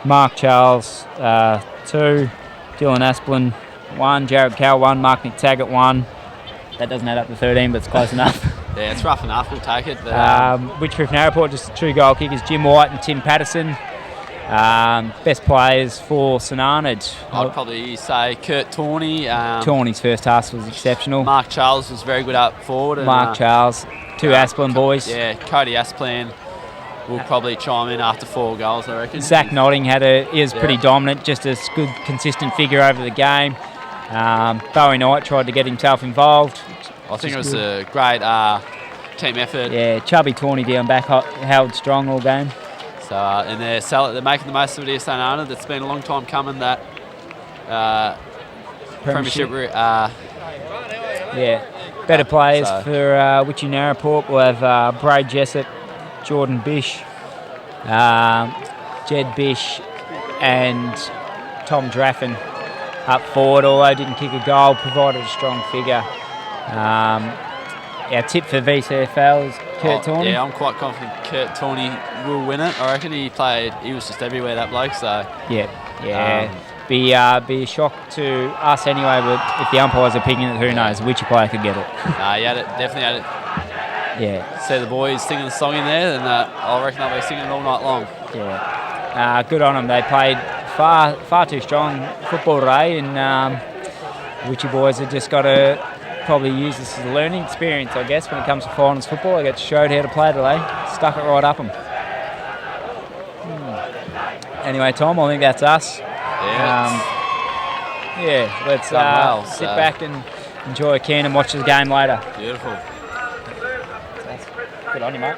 Mark Charles 2, Dylan Asplin 1, Jared Cow 1, Mark McTaggart 1. That doesn't add up to 13, but it's close enough. Yeah, it's rough enough. We'll take it. But, Wycheproof Narraport, just the 2 goal kickers, Jim White and Tim Patterson. Best players for St.Arnaud. I'd probably say Kurt Tawney. Tawney's first half was exceptional. Mark Charles was very good up forward. And, Mark Charles, two Asplin boys. Yeah, Cody Asplin will probably chime in after 4 goals, I reckon. Zach Nodding is pretty dominant, just a good, consistent figure over the game. Bowie Knight tried to get himself involved. I think it was a great team effort. Yeah, Chubby Tawney down back held strong all game. So and they're making the most of it here, St. Arnaud. It's been a long time coming, that premiership. Better players for Wycheproof Narraport. We'll have Braid Jessup, Jordan Bish, Jed Bish and Tom Draffin up forward, although didn't kick a goal, provided a strong figure. Our tip for VCFL is Kurt Tawney. Yeah, I'm quite confident Kurt Tawney will win it. I reckon he was just everywhere, that bloke. So be a shock to us anyway, but if the umpires are picking it, who knows which player could get it. Definitely had it. Yeah. See the boys singing the song in there, then I reckon they'll be singing it all night long. Yeah. Good on them. They played far too strong football today, and Wycheproof boys have just got to probably use this as a learning experience, I guess, when it comes to finals football. They get showed how to play today, stuck it right up them. Anyway, Tom, I think that's us. Let's sit back and enjoy a can and watch the game later. Beautiful. Good on you, mate.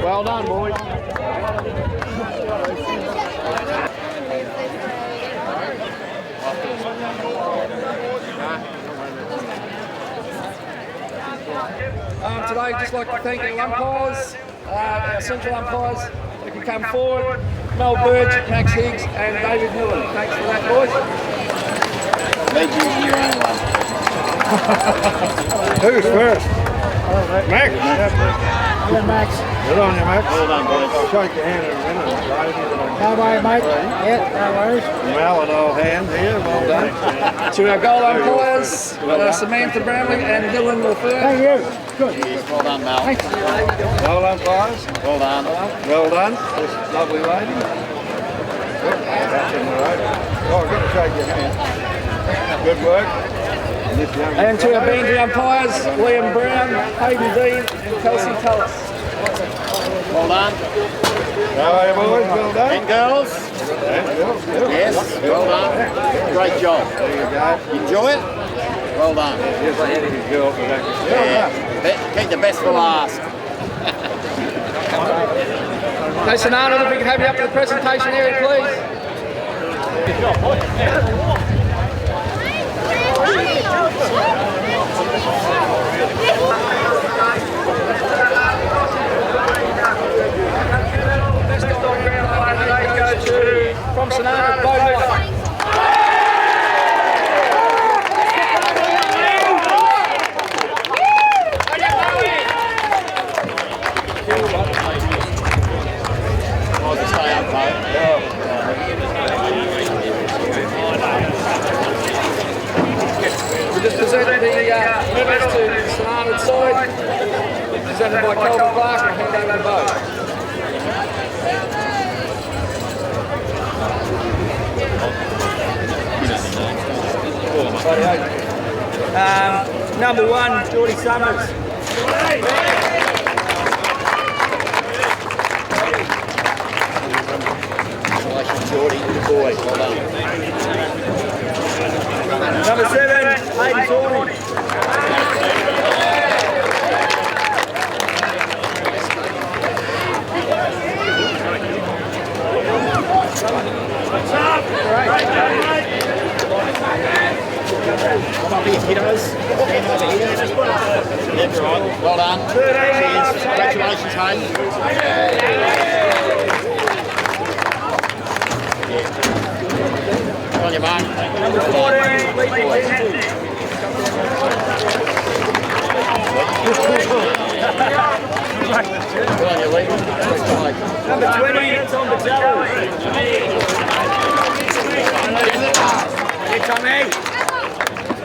Well done, boys. Today, I'd just like to thank our umpires, our central umpires that can come forward, Mel Burge, Max Higgs and David Miller. Thanks for that, boys. Make you your own one. Who's first? Max. Yeah, Max. Good on you, Max. Well done, boys. I'll shake your hand in a minute. No worries, mate. Yeah, no worries. Mel and old hand here. Well done. To our goal umpires, Samantha Brownlee and Dylan Lafleur. Thank you. Good. Yes, well done, Mel. Well umpires. Well done. Well done. This lovely lady. That's in the road. Oh, I've got to shake your hand. Good work. And to our bandy umpires, Liam Brown, Hayden Dean and Kelsey Tullis. Well done. How are you, boys? Well done. And girls. Yes, well done. Great job. There you go. Enjoy it. Well done. Yes, I had a good girl for that. Yeah. Keep the best for last. Okay, St.Arnaud, if we can have you up to the presentation area, please. From St.Arnaud, Bowie. present the members to the St.Arnaud side, presented by Calvin Clark, and hand over the vote. Number 1, Geordie Summers. Congratulations, Geordie, good boy. Well done. Number 7, Hayden Tawney. Come up here, kiddos. Stand over here. Yep, right. Well done. Cheers. Congratulations, Hayden. Yeah. On your mark. Number 14, Lee Good on you, Lee. Congratulations. Number 20, Tom Batello. Hey, Tommy.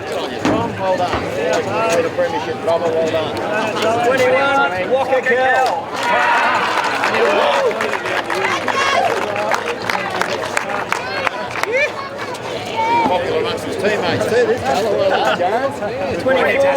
Good on you, Tom. Well done. The premiership, Robert. Well done. 21, Walker Kell. Popular amongst his teammates too, this fella. Well done, Jared. 24,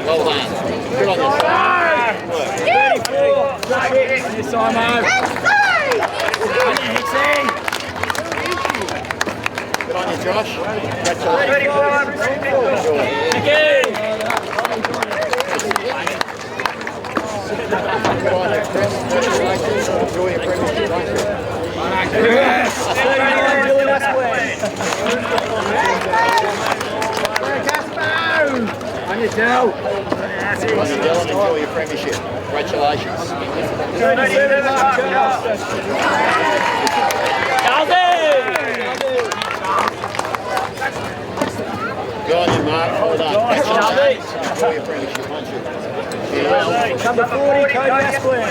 Well done. Good on you. Good on you, Josh. Congratulations. Good on you, Chris. Congratulations. Enjoy your premiership, won't you? On your tail. Good on you, Dylan. Enjoy your premiership. Congratulations. Good on you, Mark. Well done. Congratulations. Enjoy your premiership, won't you? Yeah. Number 40, Cody Asplin.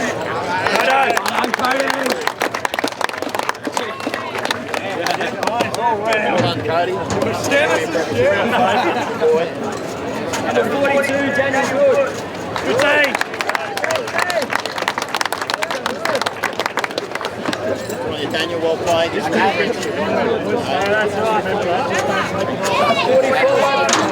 Well done, Cody. Enjoy your premiership. Boy. Number 42, Daniel Good. Good team. Good on you, Daniel. Well played. Enjoy your premiership. That's right. 44.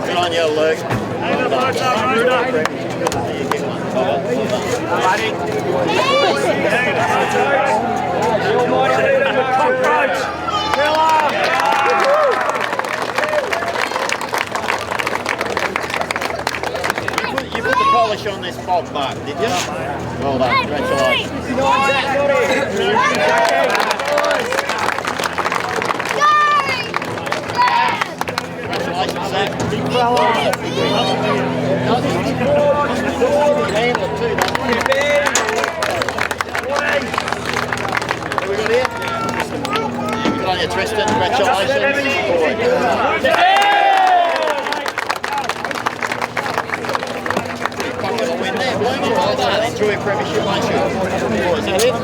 Good on you, Luke. Well done. You get one. Well You put the polish on this fob, Mark, did you? Well done. Congratulations. Congratulations, Zach. Big fella. Handle it too, doesn't he? What we got here? Good on you, Tristan. Congratulations. Popular win there, Bloomer. Well done. Enjoy your premiership, won't you? Is that it?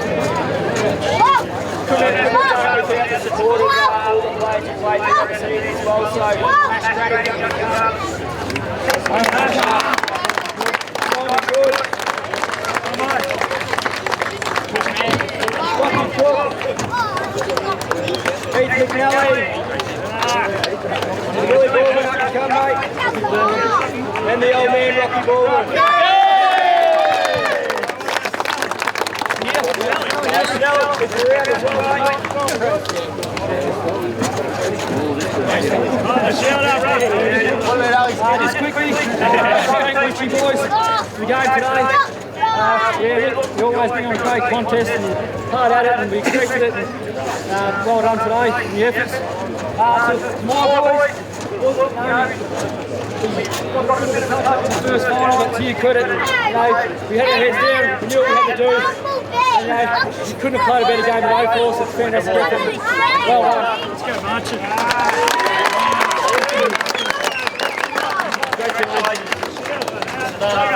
And the old man, Rocky Baldwin. Just quickly, thank you boys for the game today. You've always been on a great contest and hard at it, and we expected it. And, well done today in the efforts. To my boys, we got a bit of touch up in the first final, but to your credit, we had our heads down, we knew what we had to do. And, you couldn't have played a better game today for us. It's fantastic effort. Well done. Let's go, Marchie.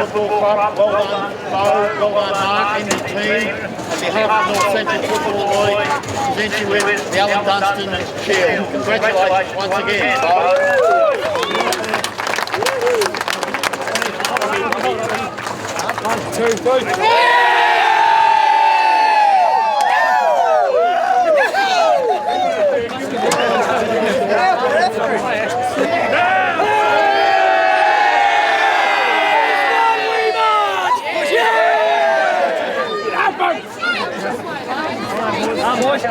Football Club, well done, Bo, well done, Mark, and your team. On behalf of North Central Football League, present you with the Alan Dunstan Shield. Congratulations once again, Bo. 1, 2, 3. Boys,